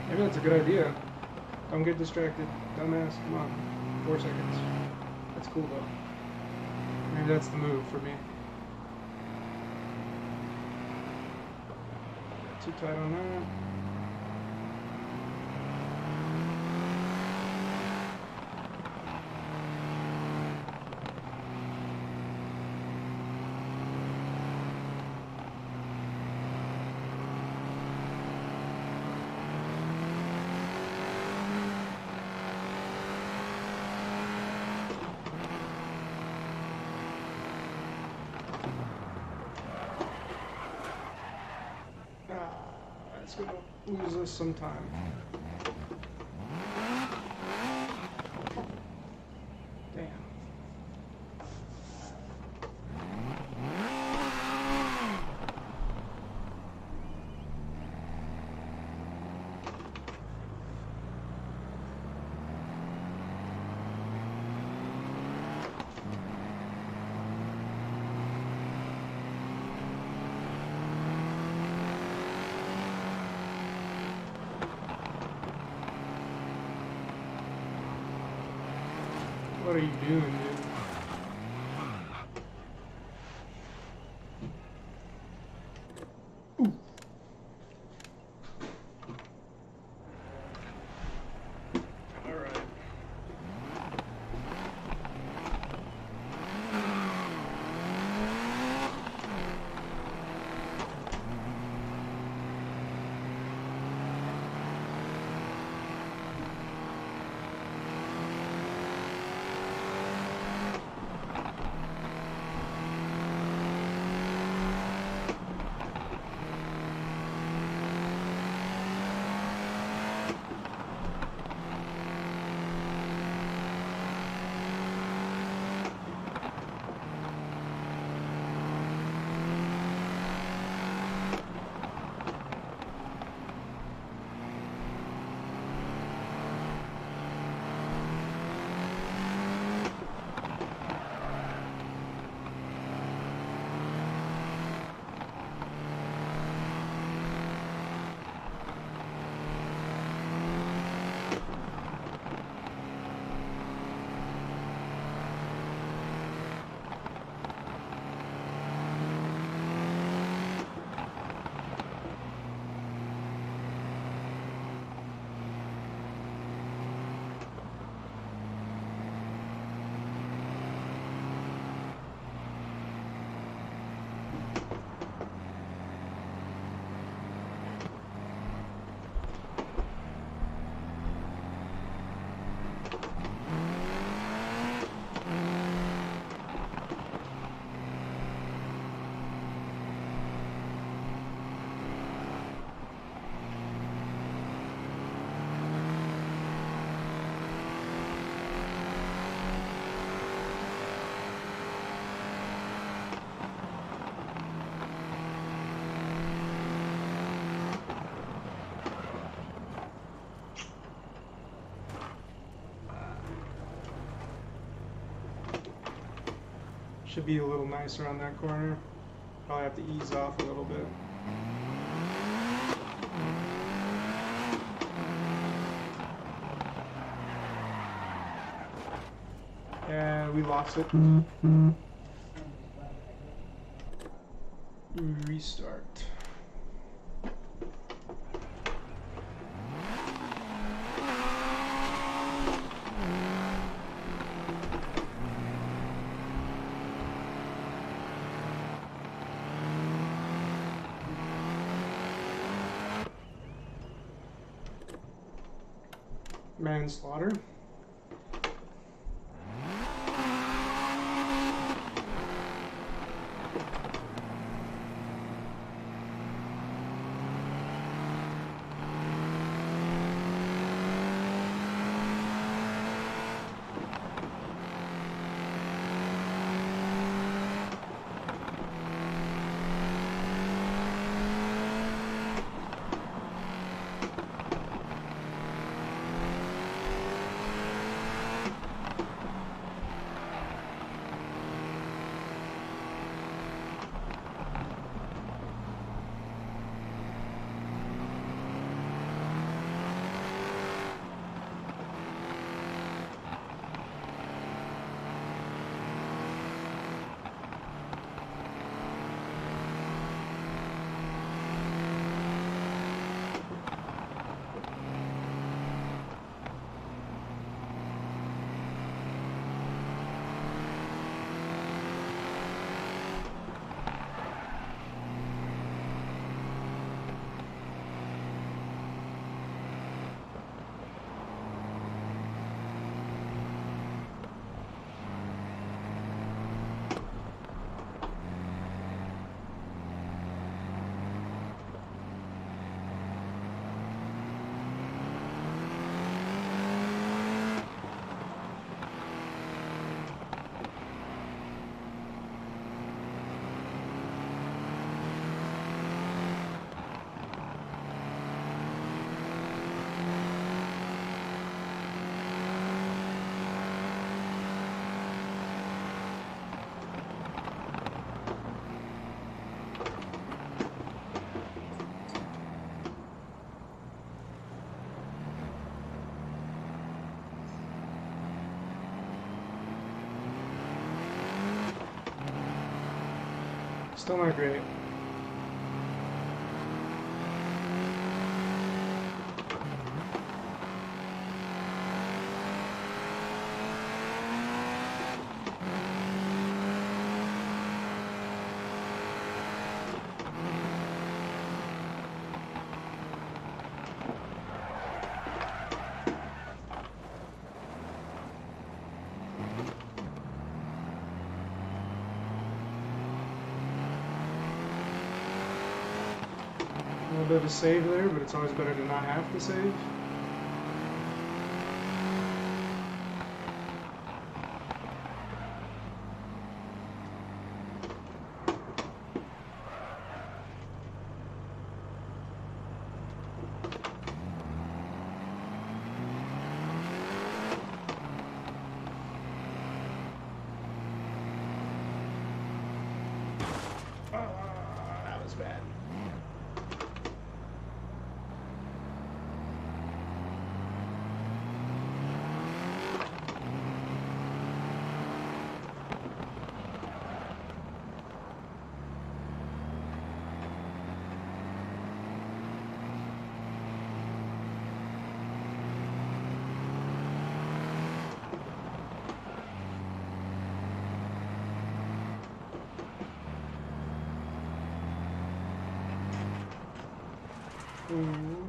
Maybe that's a good idea. Don't get distracted. Dumbass, come on. 4 seconds. That's cool though. Maybe that's the move for me. Too tight on that. It's gonna lose us some time. Damn. What are you doing, dude? Ooh. All right. Should be a little nicer on that corner. Probably have to ease off a little bit. And we lost it. Restart. Manslaughter. Still not great. A little bit of a save there, but it's always better to not have to save. That was bad. Ooh.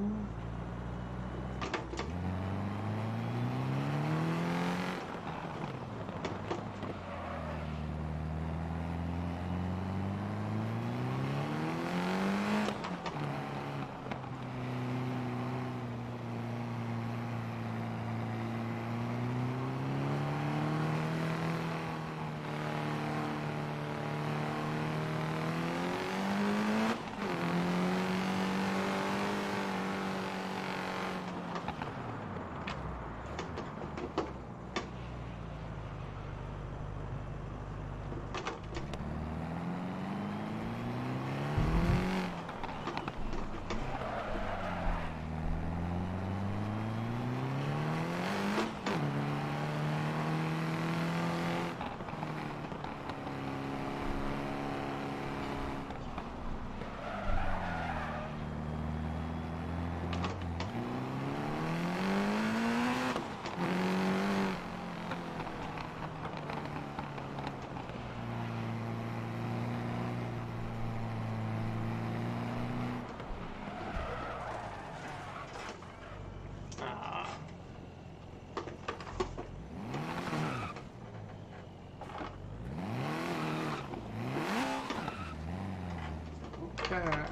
God.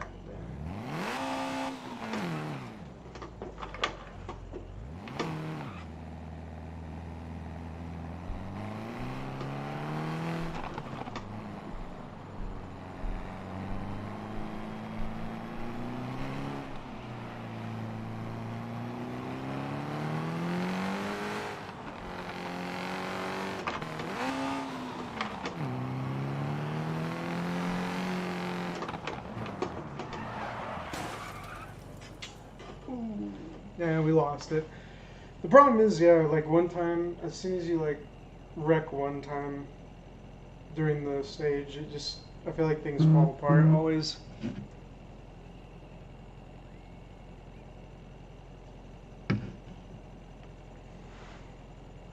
Yeah, we lost it. The problem is, yeah, like one time, as soon as you like wreck one time during the stage, it just, I feel like things fall apart always.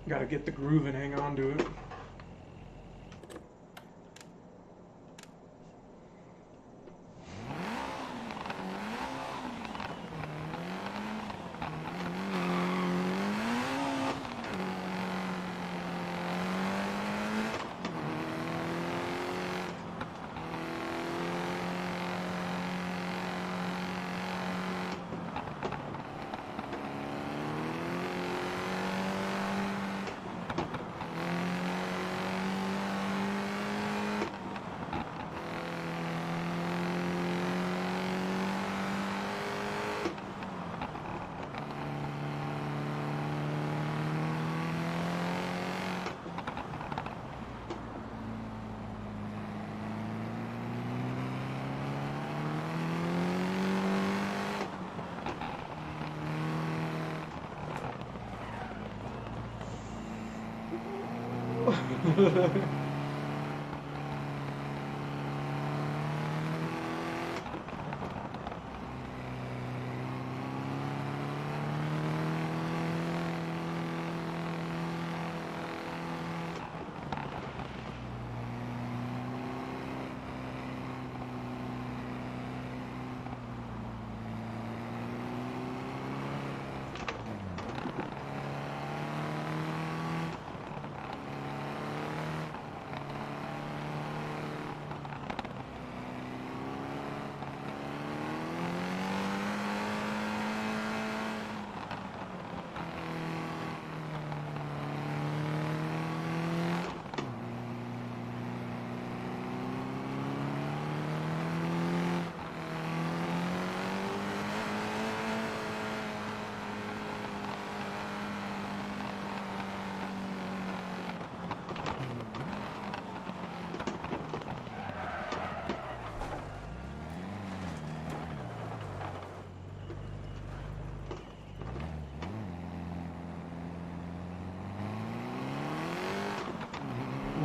Gotta get the groove and hang on to it.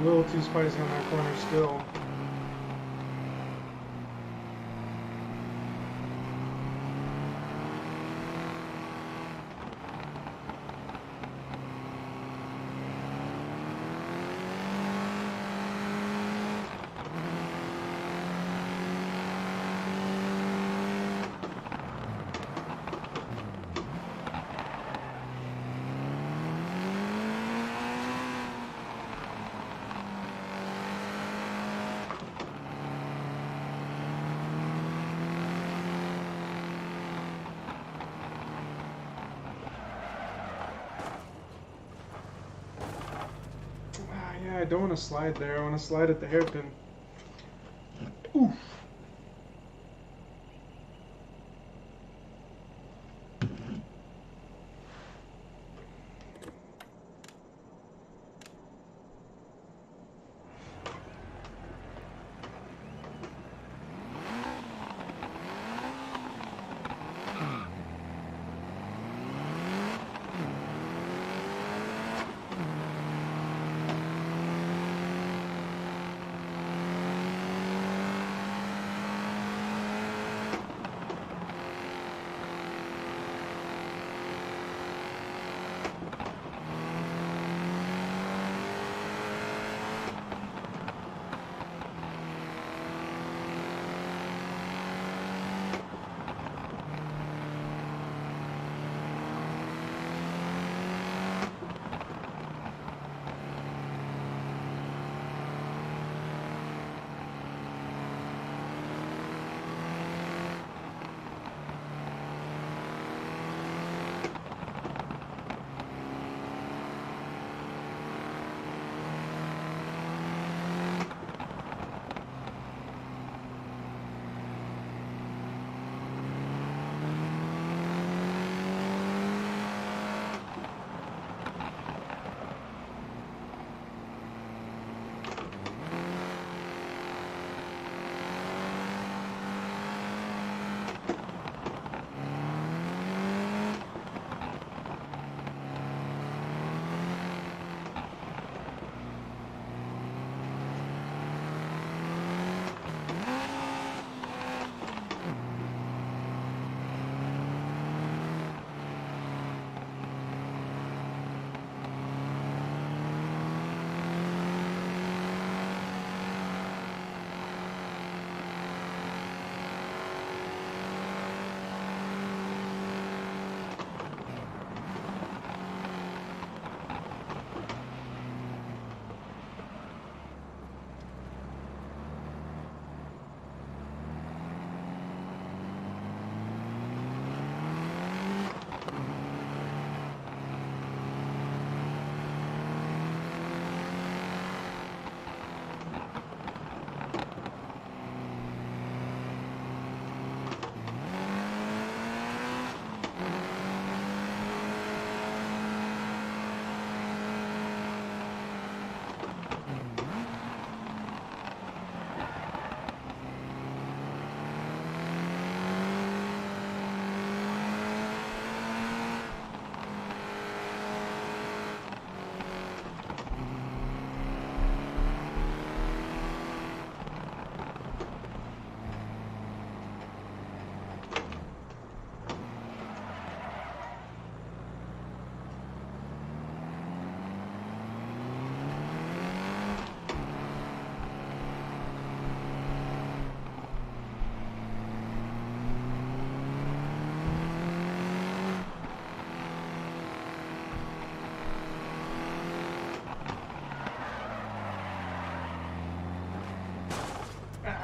A little too spicy on that corner still. Yeah, I don't want to slide there. I want to slide at the hairpin. Oof.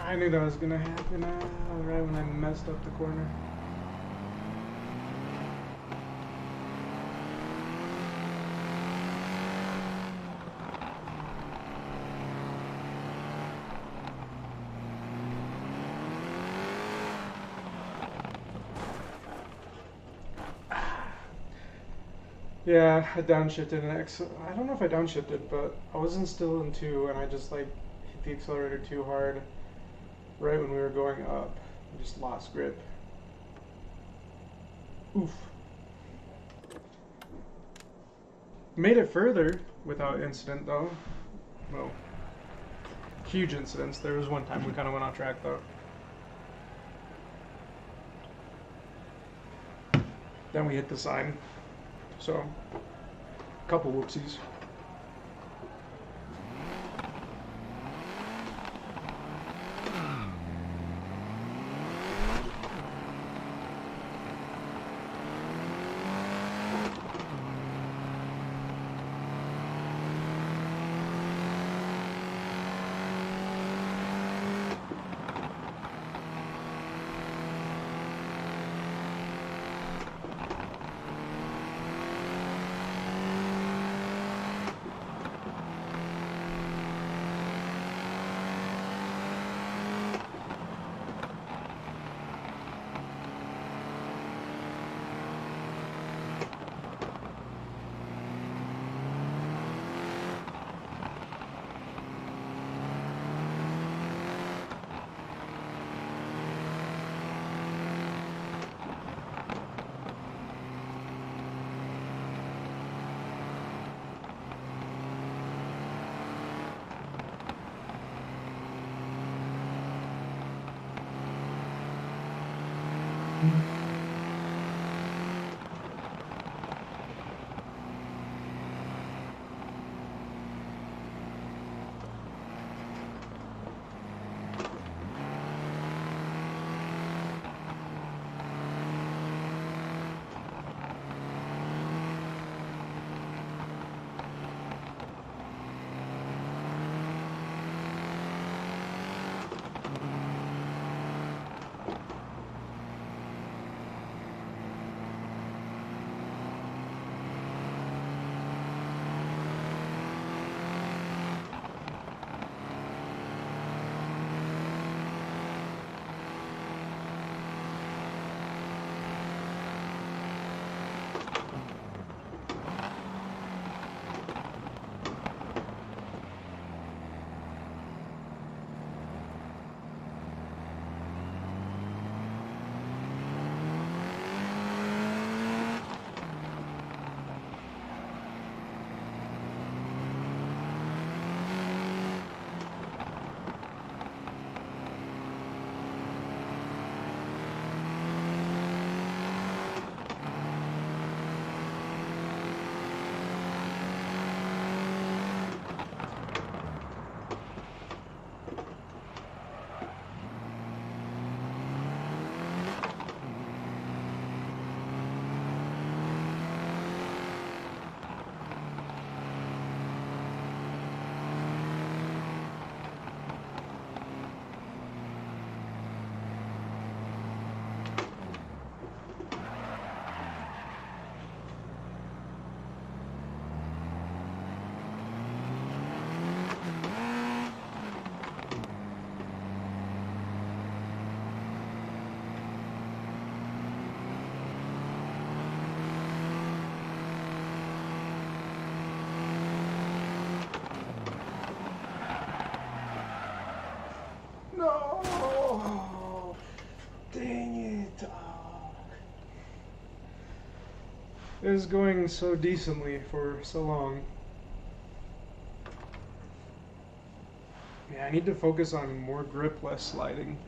I knew that was gonna happen right when I messed up the corner. Yeah, I downshifted an X. I don't know if I downshifted, but I wasn't still in two, and I just like hit the accelerator too hard right when we were going up. I just lost grip. Oof. Made it further without incident though. Well, huge incidents. There was one time we kind of went off track though. Then we hit the sign. So, a couple whoopsies. No! Dang it, dog. It was going so decently for so long. Yeah, I need to focus on more grip, less sliding.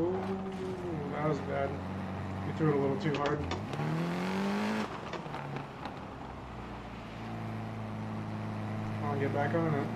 Oh, that was bad. We threw it a little too hard. I'll get back on it.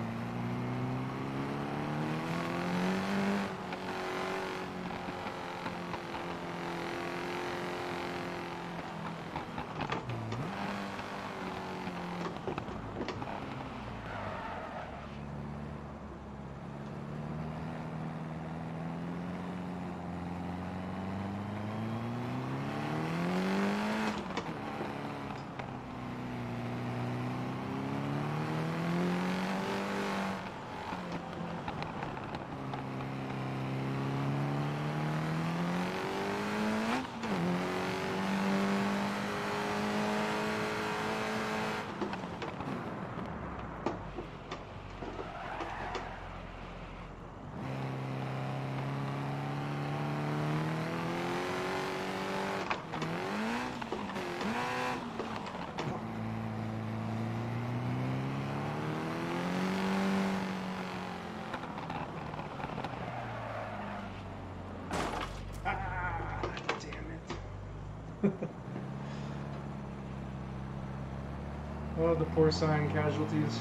Oh, the porcine casualties.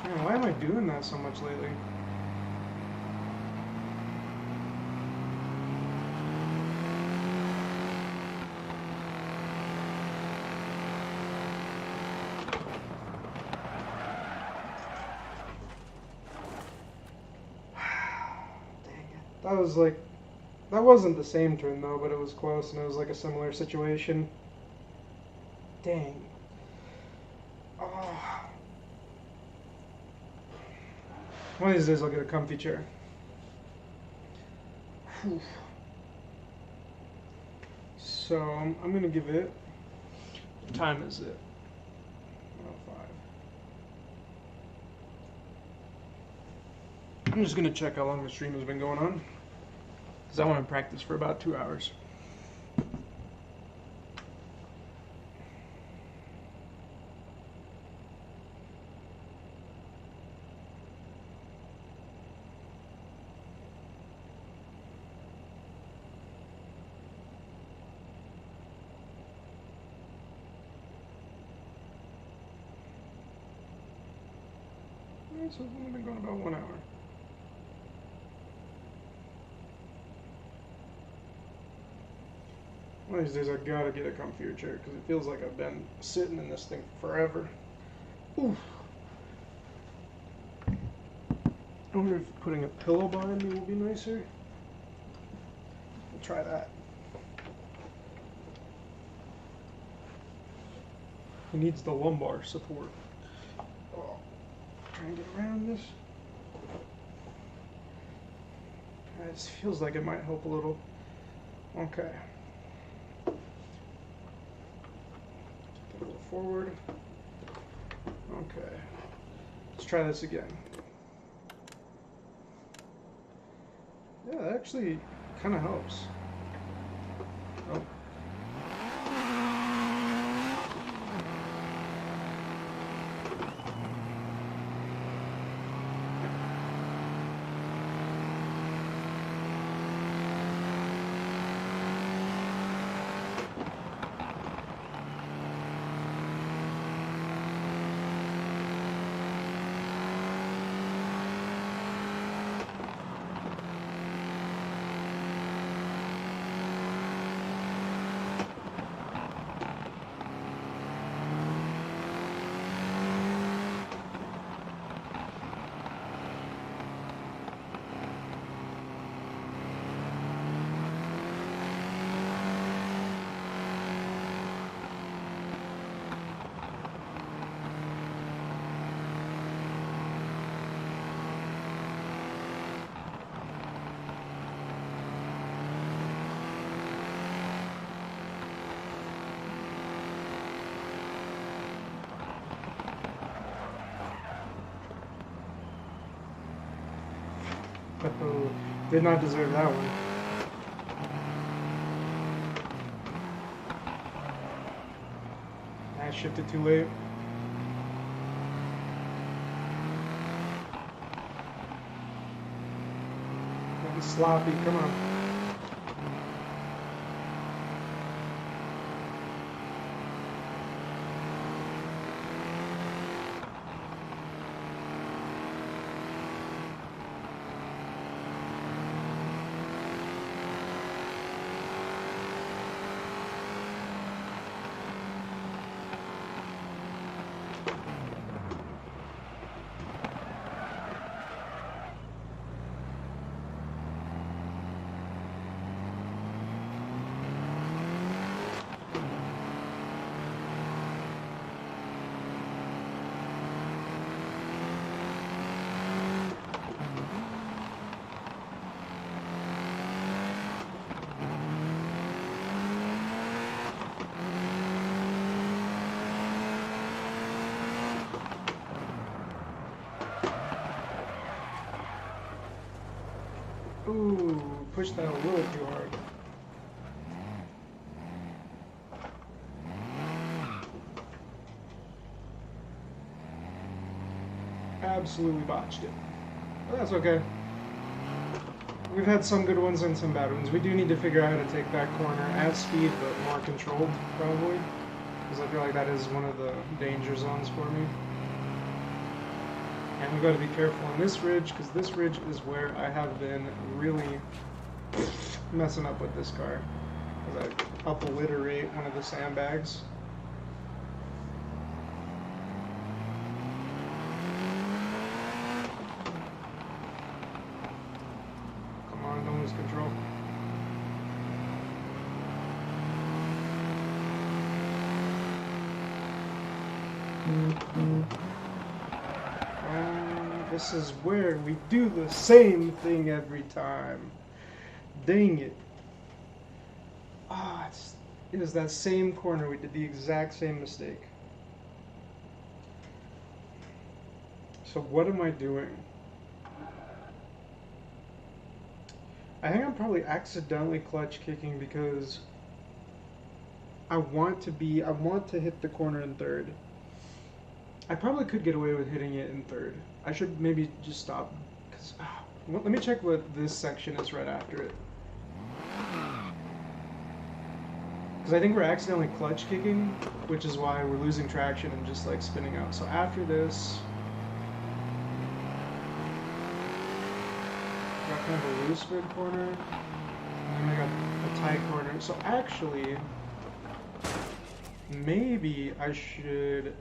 Man, why am I doing that so much lately? Dang it. That was like... That wasn't the same turn though, but it was close and it was like a similar situation. Dang. Oh. One of these days I'll get a comfy chair. Whew. So I'm gonna give it. What time is it? 1:05. I'm just gonna check how long the stream has been going on, because I want to practice for about 2 hours. So it's only been going about 1 hour. One of these days I gotta get a comfier chair because it feels like I've been sitting in this thing forever. Oof. I wonder if putting a pillow behind me will be nicer. We'll try that. He needs the lumbar support. Oh. Try and get around this. This feels like it might help a little. Okay. Take a little forward. Okay. Let's try this again. Yeah, that actually kind of helps. Oh. Oh, did not deserve that one. I shifted too late. sloppy. Come on. Ooh, pushed that a little too hard. Absolutely botched it. But that's okay. We've had some good ones and some bad ones. We do need to figure out how to take that corner at speed, but more controlled, probably. Because I feel like that is one of the danger zones for me. And we've got to be careful on this ridge, because this ridge is where I have been really messing up with this car. Because I obliterate one of the sandbags. Come on, don't lose control. This is where we do the same thing every time. Dang it. Ah, it was that same corner. We did the exact same mistake. So what am I doing? I think I'm probably accidentally clutch kicking because I want to hit the corner in third. I probably could get away with hitting it in third. I should maybe just stop. Cause, let me check what this section is right after it. Because I think we're accidentally clutch kicking, which is why we're losing traction and just like spinning out. So after this, got kind of a loose mid corner, and then I got a tight corner. So actually, maybe I should.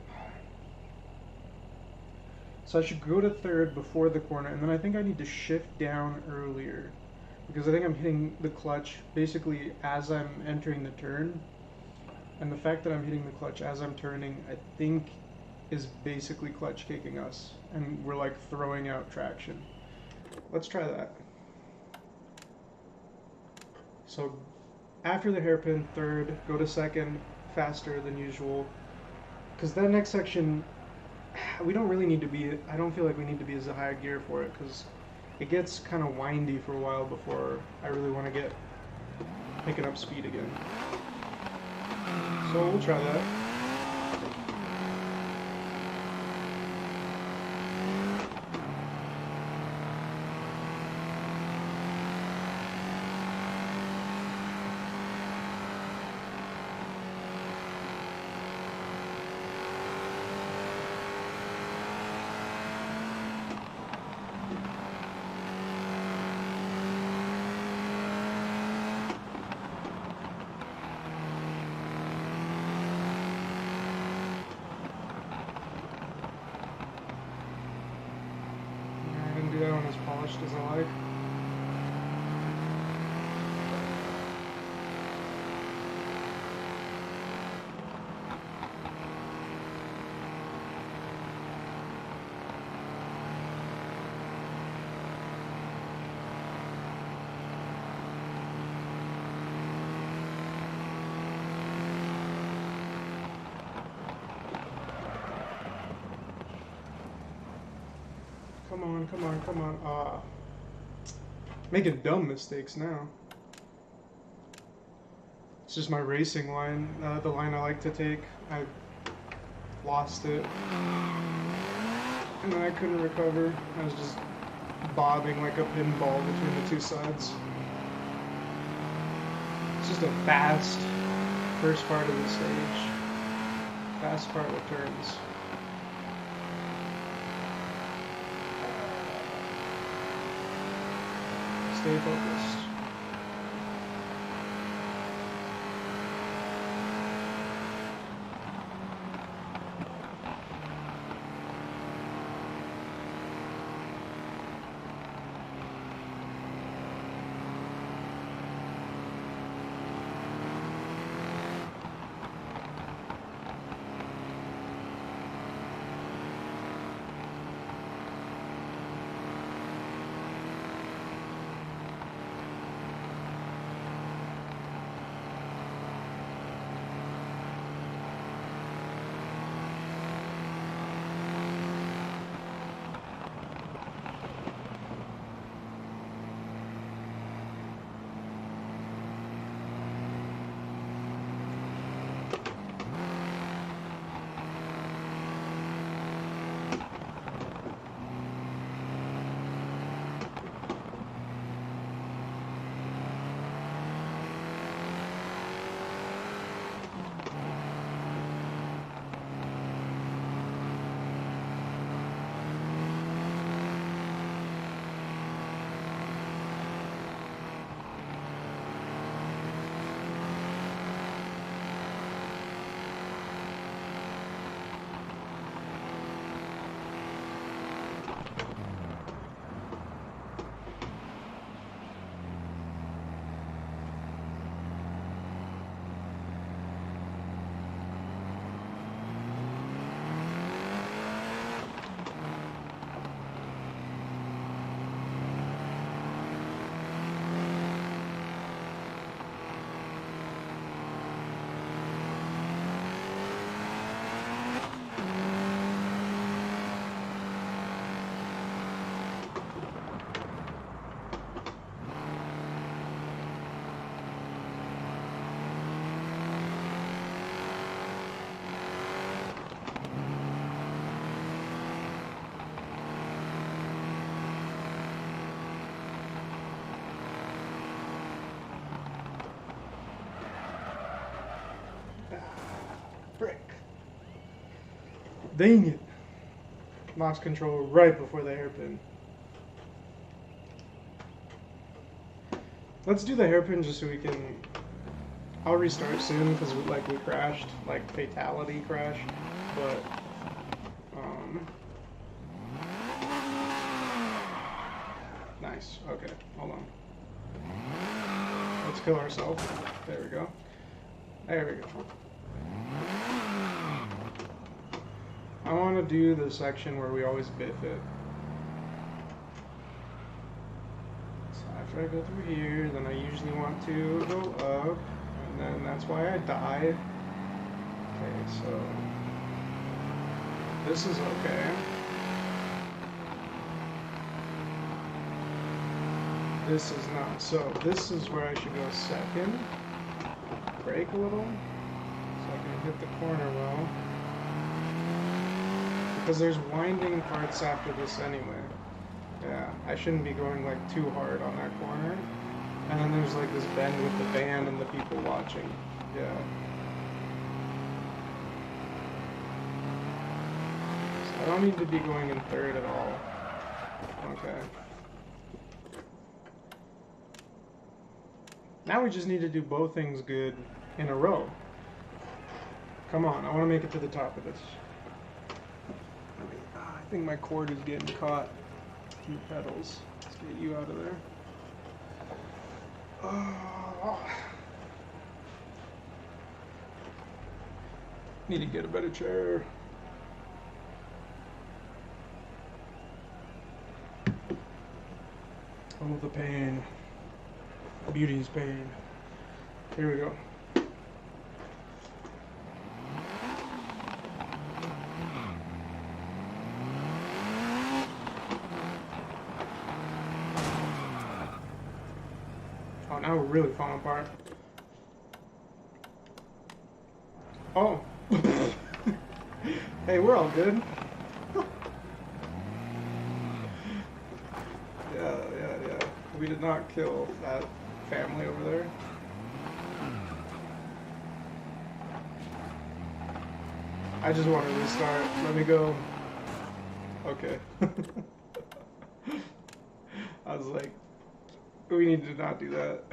So I should go to third before the corner, and then I think I need to shift down earlier. Because I think I'm hitting the clutch basically as I'm entering the turn. And the fact that I'm hitting the clutch as I'm turning, I think, is basically clutch kicking us. And we're like throwing out traction. Let's try that. So after the hairpin, third, go to second, faster than usual. Because that next section, we don't really need to be, I don't feel like we need to be as a high gear for it, because it gets kind of windy for a while before I really want to get picking up speed again. So we'll try that. That one as polished as I like. Come on, come on, come on. Making dumb mistakes now. It's just my racing line, the line I like to take. I lost it. And then I couldn't recover. I was just bobbing like a pinball between the two sides. It's just a fast first part of the stage. Fast part with turns. Stay focused. Frick. Dang it. Lost control right before the hairpin. Let's do the hairpin just so we can... I'll restart soon because we crashed, like fatality crash, but nice. Okay, hold on. Let's kill ourselves. There we go. There we go. I want to do the section where we always biff it. So after I go through here, then I usually want to go up, and then that's why I die. Okay, so this is okay. This is not. So this is where I should go second. Brake a little, so I can hit the corner well. Because there's winding parts after this anyway. Yeah, I shouldn't be going like too hard on that corner. And then there's like this bend with the band and the people watching. Yeah. So I don't need to be going in third at all. Okay. Now we just need to do both things good in a row. Come on, I want to make it to the top of this. I think my cord is getting caught in the pedals. Let's get you out of there. Need to get a better chair. Oh, the pain. Beauty is pain. Here we go. Oh, now we're really falling apart. Oh. Hey, we're all good. We did not kill that family over there. I just want to restart. Let me go. Okay. I was like, we need to not do that.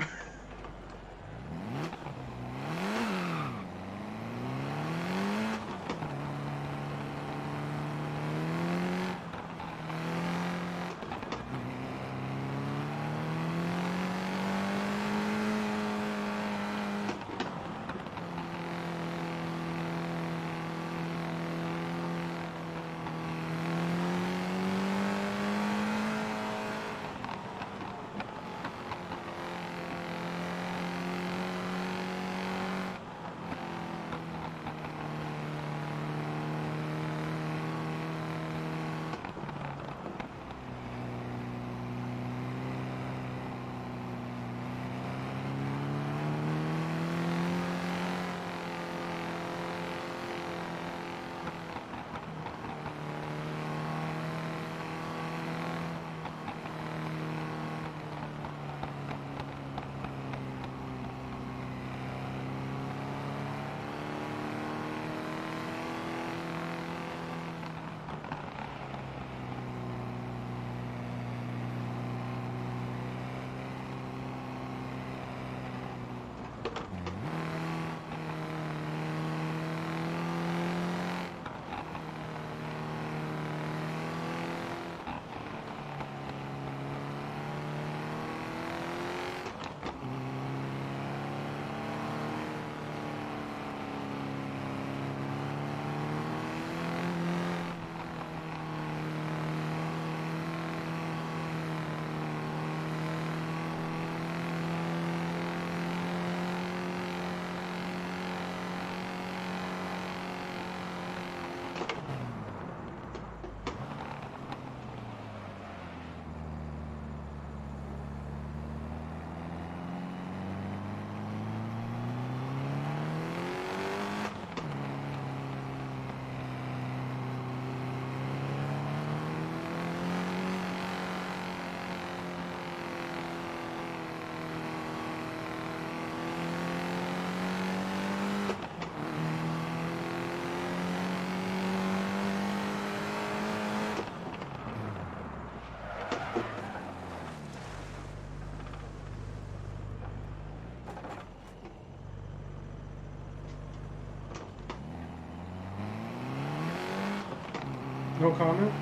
No comment?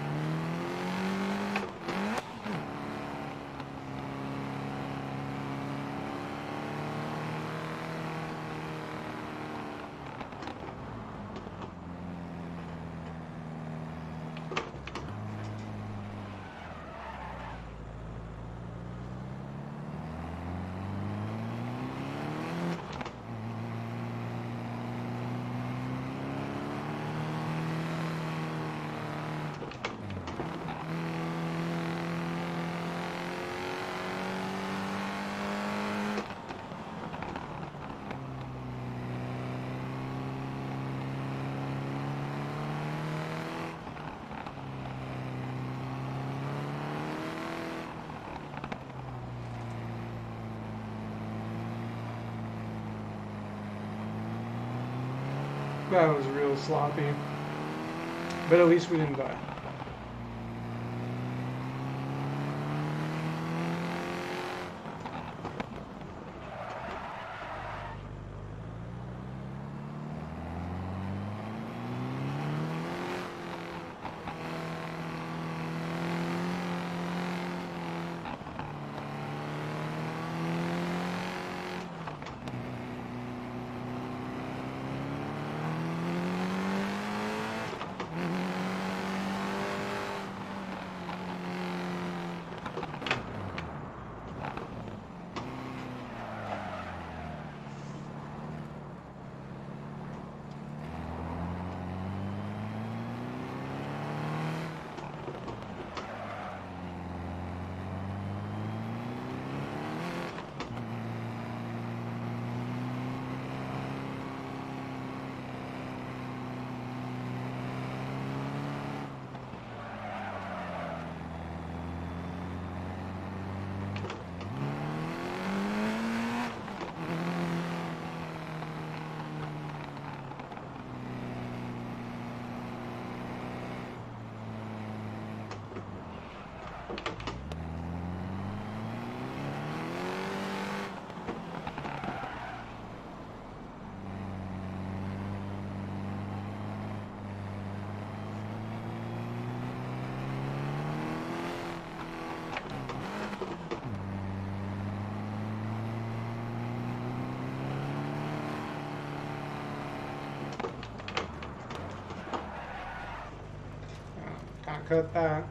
That was real sloppy. But at least we didn't die. cut that.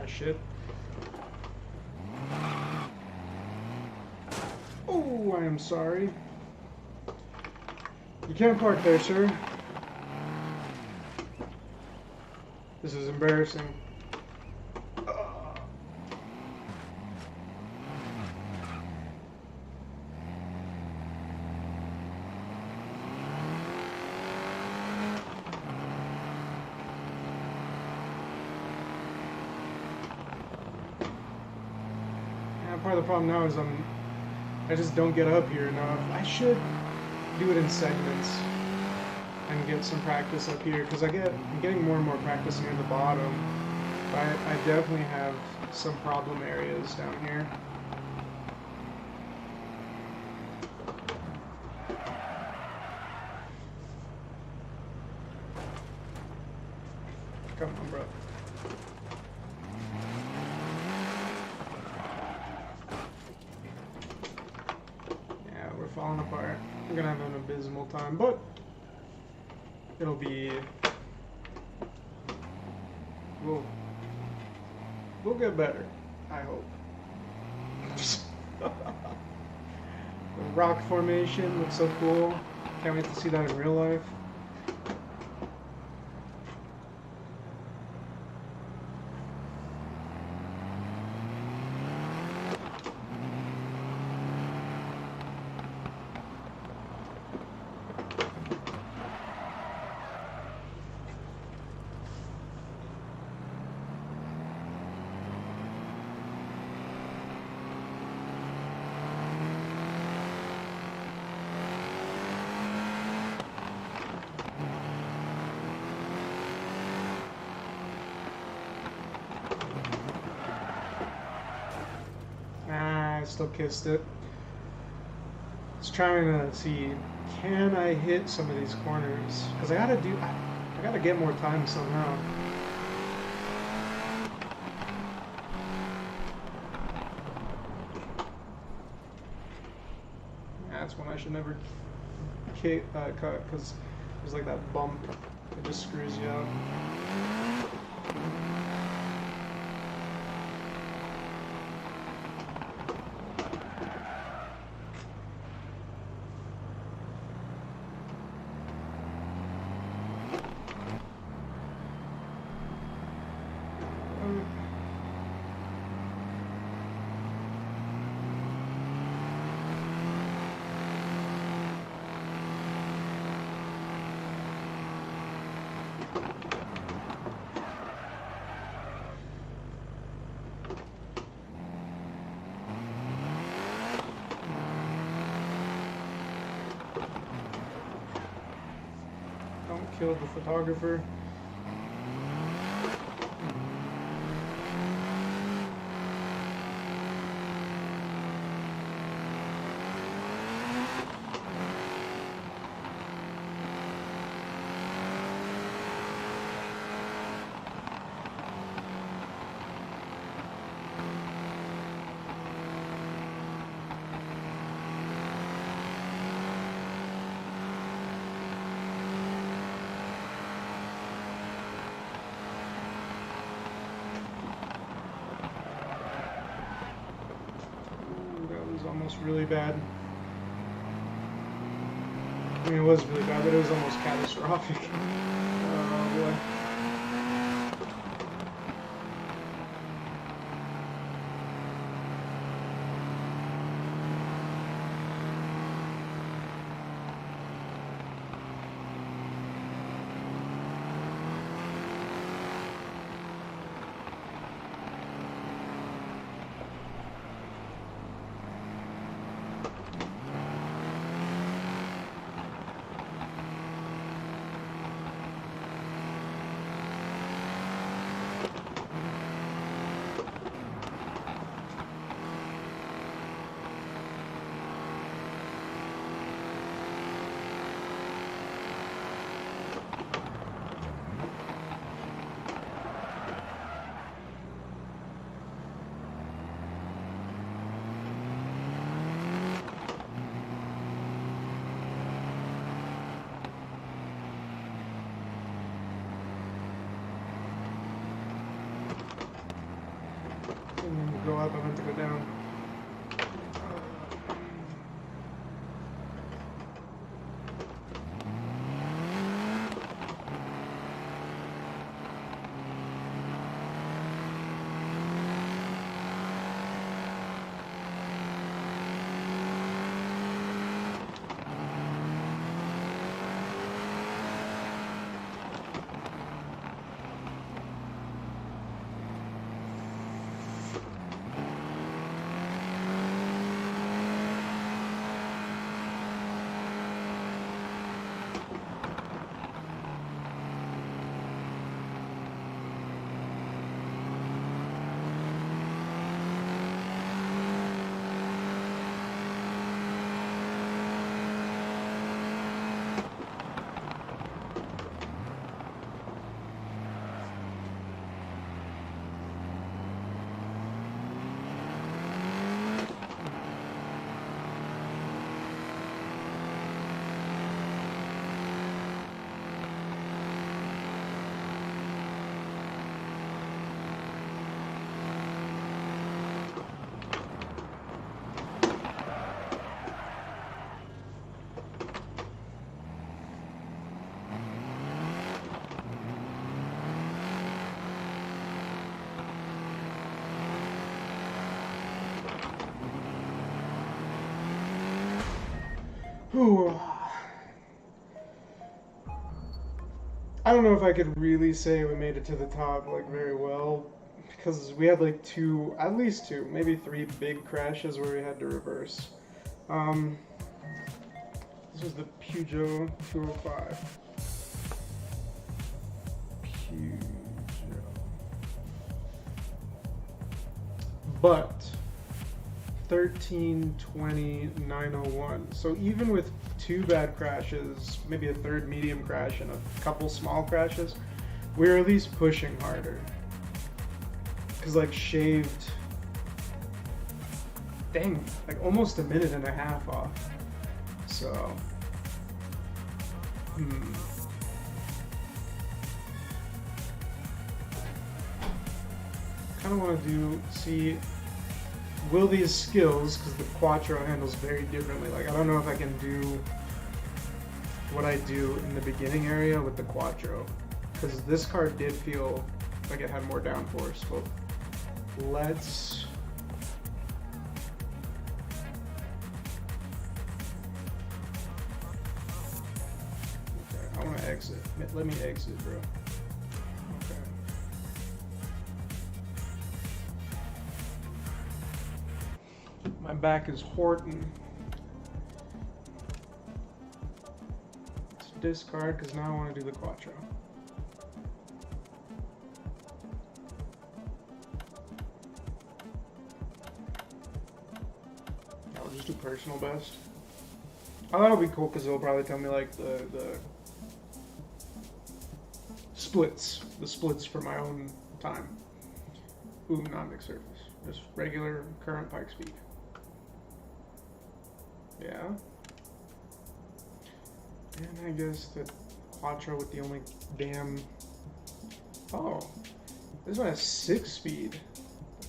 Shit. Oh, I am sorry. You can't park there, sir. This is embarrassing. Part of the problem now is I just don't get up here enough. I should do it in segments and get some practice up here, because I'm getting more and more practice near the bottom. But I definitely have some problem areas down here. Come on, bro. Falling apart. We're gonna have an abysmal time, but it'll be. We'll get better. I hope. The rock formation looks so cool. Can't wait to see that in real life. Still kissed it. Just trying to see, can I hit some of these corners? Because I gotta get more time somehow. That's one I should never cut, because there's like that bump. It just screws you up. Killed the photographer. really bad. I mean, it was really bad, but it was almost catastrophic. Oh boy. Go up, I meant to go down. Whew. I don't know if I could really say we made it to the top like very well, because we had like at least two, maybe three big crashes where we had to reverse. This was the Peugeot 205. Peugeot. But 13:20:901. So even with two bad crashes, maybe a third medium crash and a couple small crashes, we were at least pushing harder. Cause like shaved, dang, like almost a minute and a half off. So, kind of want to see. Will these skills, because the Quattro handles very differently, like I don't know if I can do what I do in the beginning area with the Quattro, because this car did feel like it had more downforce. But let's I want to exit. Let me exit, bro. Okay. My back is Horton. Let's discard because now I want to do the Quattro. I'll just do personal best. Oh, that'll be cool because it'll probably tell me like the splits for my own time. Ooh, not mixed surface. Just regular current Pikes Peak. Yeah. And I guess the Quattro with the only damn... Oh. This one has 6-speed.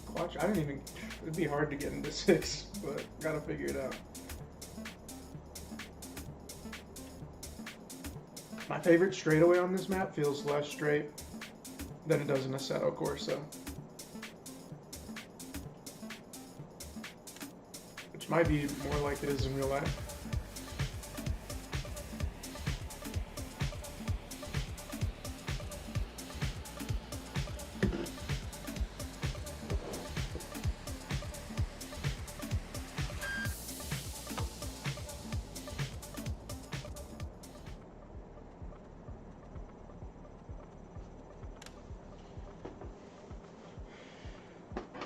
Quattro, I didn't even... It'd be hard to get into 6, but gotta figure it out. My favorite straightaway on this map feels less straight than it does in Assetto Corsa. Which might be more like it is in real life.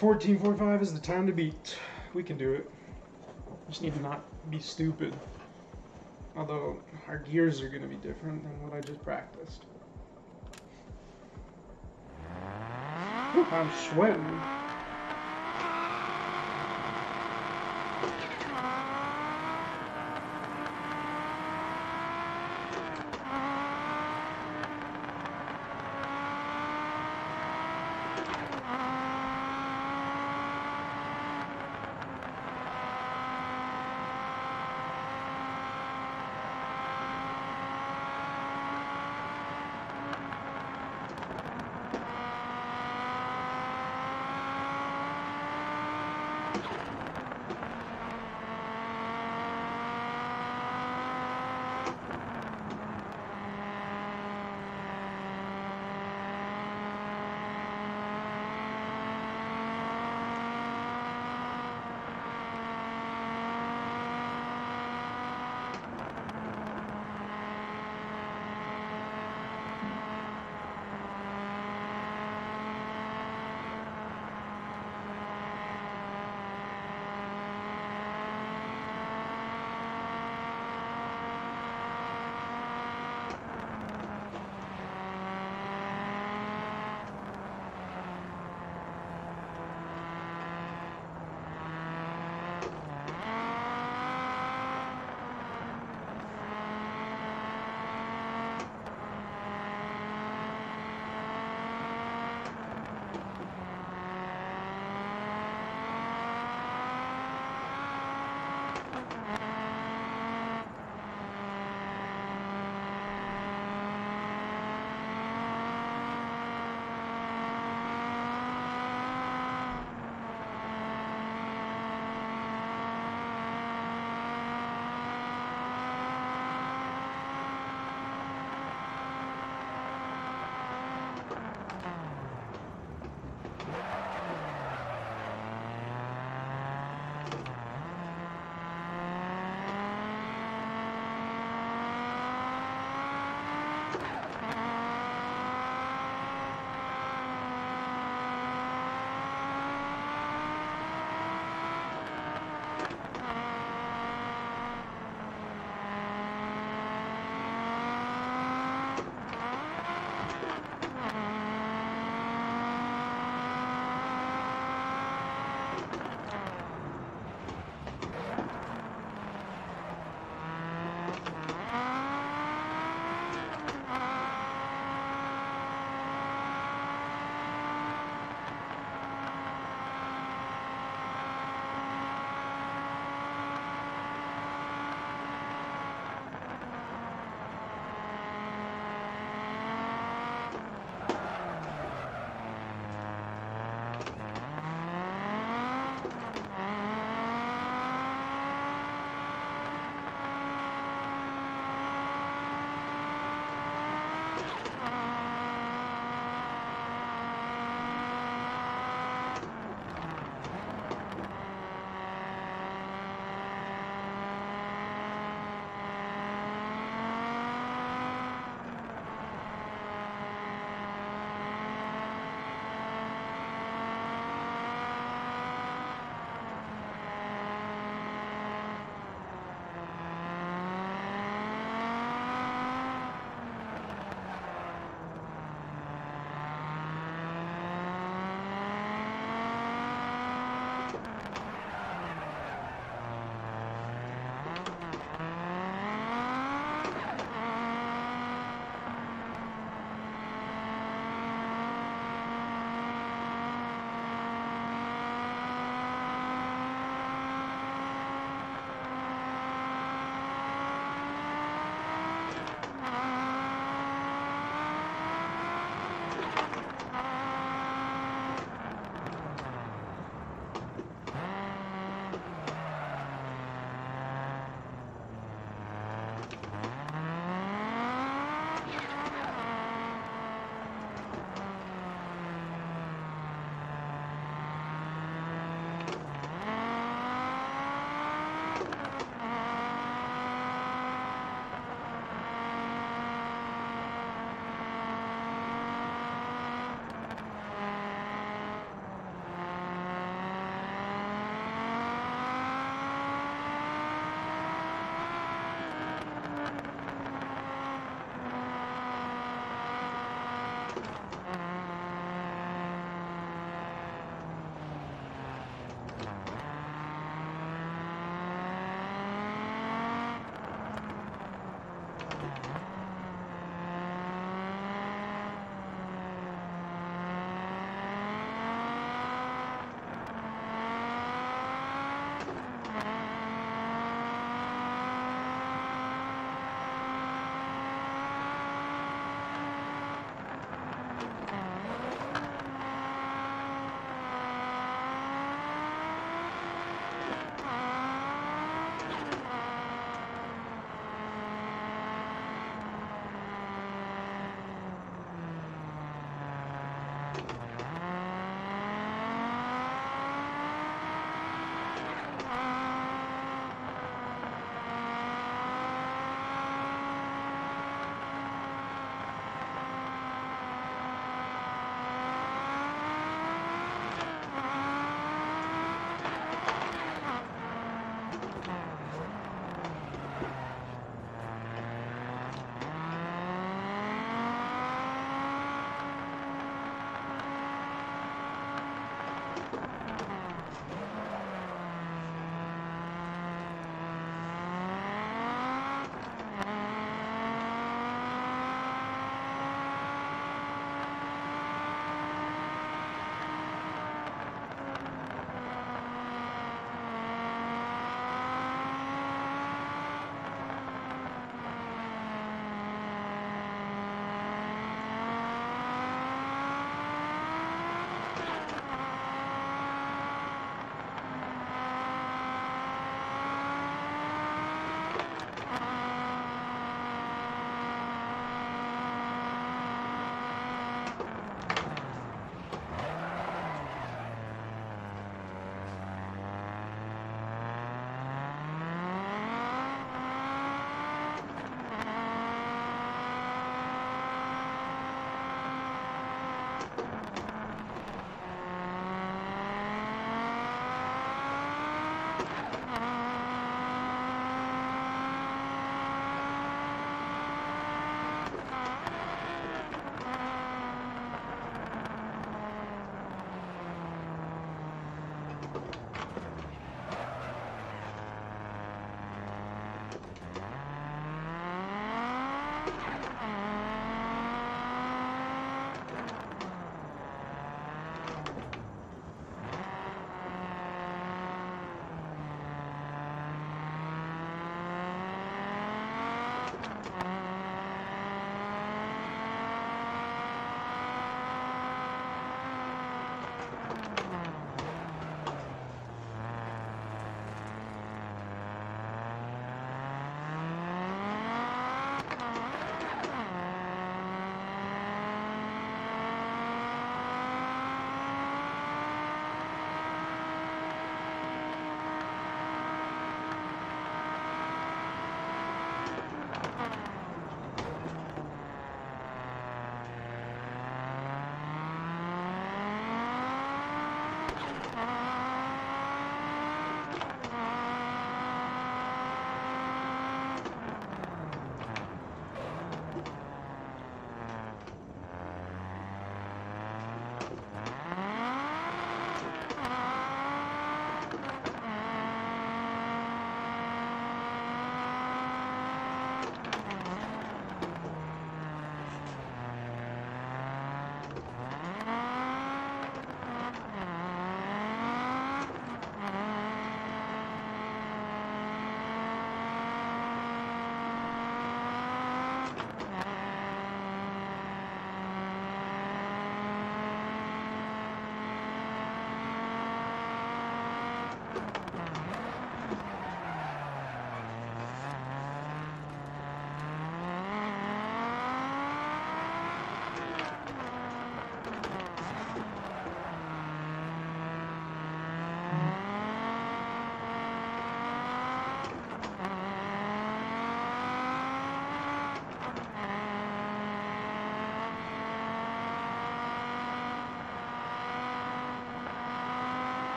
$14.45 is the time to beat. We can do it. Just need to not be stupid. Although our gears are going to be different than what I just practiced. I'm sweating.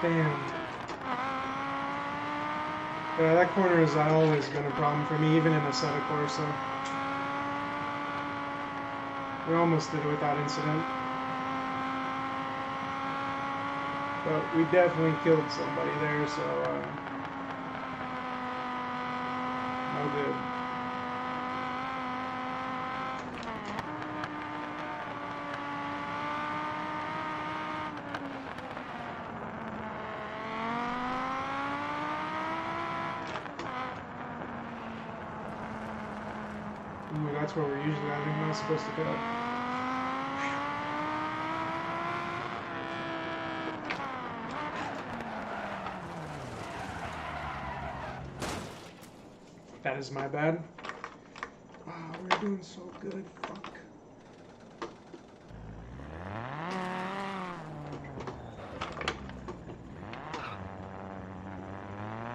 Damn. Yeah, that corner has always been a problem for me, even in Assetto Corsa. We almost did it without incident. But we definitely killed somebody there, so no good. Ooh, that's where we're usually at. I'm not supposed to go. That is my bad. Wow, we're doing so good. Fuck.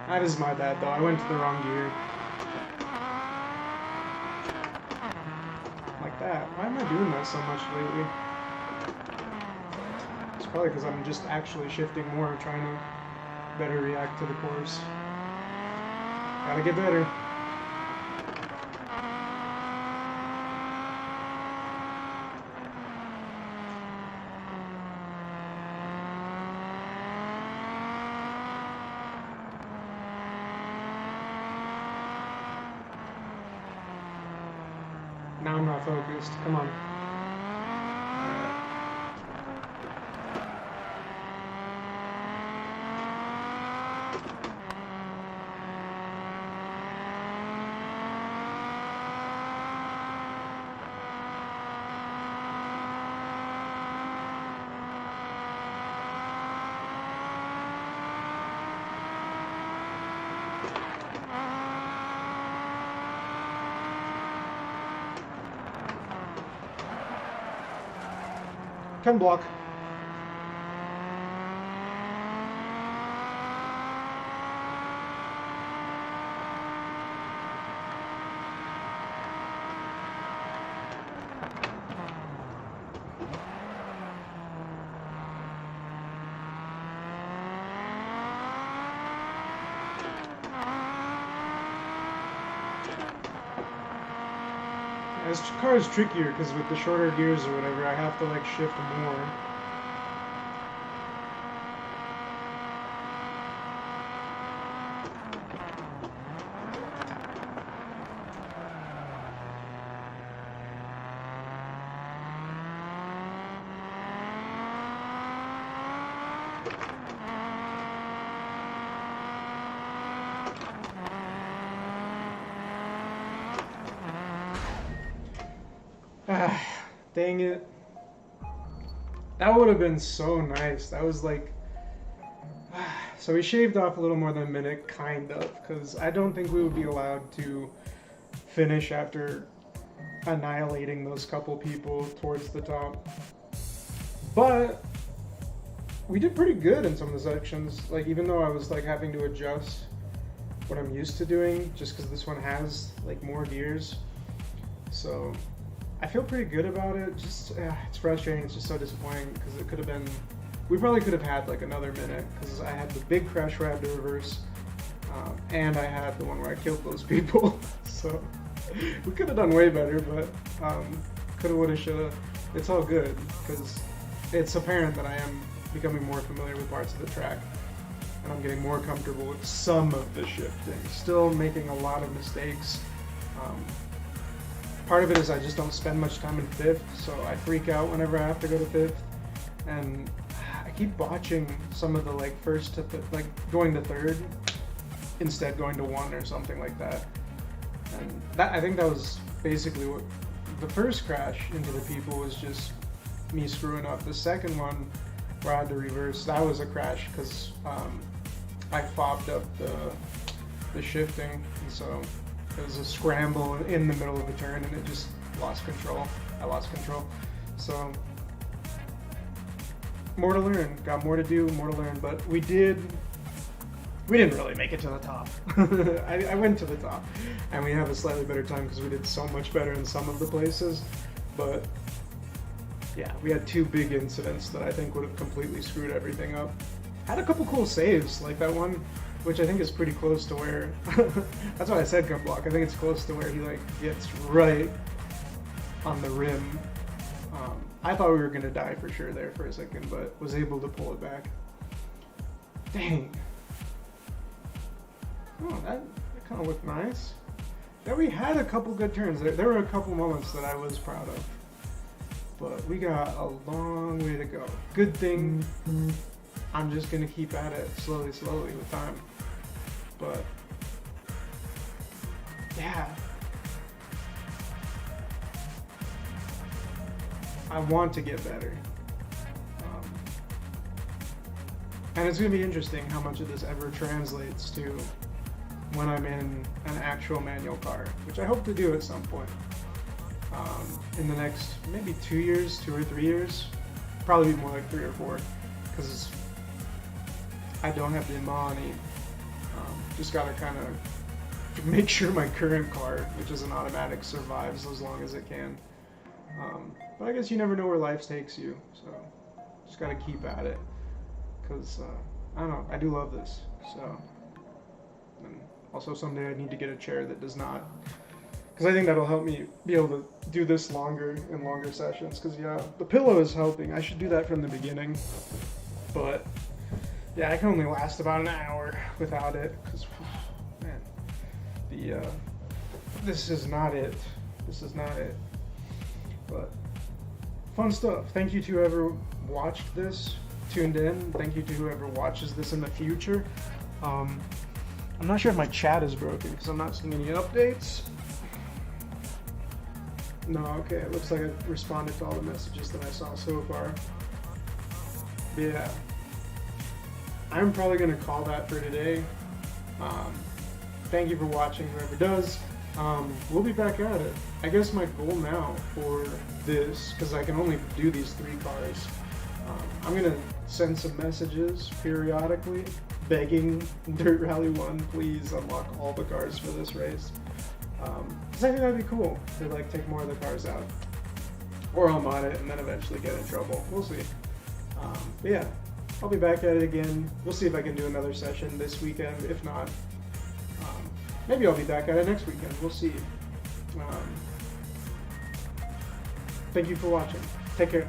That is my bad, though. I went to the wrong gear. Like that. Why am I doing that so much lately? It's probably because I'm just actually shifting more, trying to better react to the course. Gotta get better. Now I'm not focused. Come on. Can block. This car is trickier because with the shorter gears or whatever, I have to like shift more. Ah, dang it. That would have been so nice. That was like... So we shaved off a little more than a minute, kind of, because I don't think we would be allowed to finish after annihilating those couple people towards the top. But we did pretty good in some of the sections. Like, even though I was like having to adjust what I'm used to doing, just because this one has like more gears. So I feel pretty good about it. Just it's frustrating. It's just so disappointing because it could have been. We probably could have had like another minute because I had the big crash where I had to reverse, and I had the one where I killed those people. So we could have done way better, but coulda, woulda, shoulda. It's all good because it's apparent that I am becoming more familiar with parts of the track, and I'm getting more comfortable with some of the shifting. Still making a lot of mistakes. Part of it is I just don't spend much time in fifth, so I freak out whenever I have to go to fifth, and I keep botching some of the like first to like going to third instead going to one or something like that. And that, I think that was basically what the first crash into the people was, just me screwing up. The second one where I had to reverse, that was a crash because I fobbed up the shifting, and so it was a scramble in the middle of the turn, and it just lost control. I lost control. So more to learn. Got more to do, more to learn. But we didn't really make it to the top. I went to the top, and we have a slightly better time because we did so much better in some of the places. But yeah, we had two big incidents that I think would have completely screwed everything up had a couple cool saves, like that one, which I think is pretty close to where. That's why I said gun block. I think it's close to where he like gets right on the rim. I thought we were gonna die for sure there for a second, but was able to pull it back. Dang. Oh, that kind of looked nice. Yeah, we had a couple good turns. There were a couple moments that I was proud of. But we got a long way to go. Good thing I'm just going to keep at it slowly with time. But, yeah. I want to get better. And it's going to be interesting how much of this ever translates to when I'm in an actual manual car, which I hope to do at some point. In the next maybe 2 years, 2 or 3 years, probably more like 3 or 4, because I don't have the money. Just gotta kind of make sure my current car, which is an automatic, survives as long as it can. But I guess you never know where life takes you, so just gotta keep at it. Because I don't know, I do love this. So, and also someday I need to get a chair that does not. Because I think that'll help me be able to do this longer in longer sessions. Because, yeah, the pillow is helping. I should do that from the beginning. But, yeah, I can only last about an hour without it. Because, man, this is not it. This is not it. But, fun stuff. Thank you to whoever watched this, tuned in. Thank you to whoever watches this in the future. I'm not sure if my chat is broken because I'm not seeing any updates. No, okay, it looks like I responded to all the messages that I saw so far. But yeah, I'm probably going to call that for today. Thank you for watching, whoever does. We'll be back at it. I guess my goal now for this, because I can only do these 3 cars, I'm going to send some messages periodically begging Dirt Rally 1, please unlock all the cars for this race. Because I think that'd be cool to like take more of the cars out. Or I'll mod it and then eventually get in trouble. We'll see. But yeah, I'll be back at it again. We'll see if I can do another session this weekend. If not, maybe I'll be back at it next weekend. We'll see. Thank you for watching. Take care.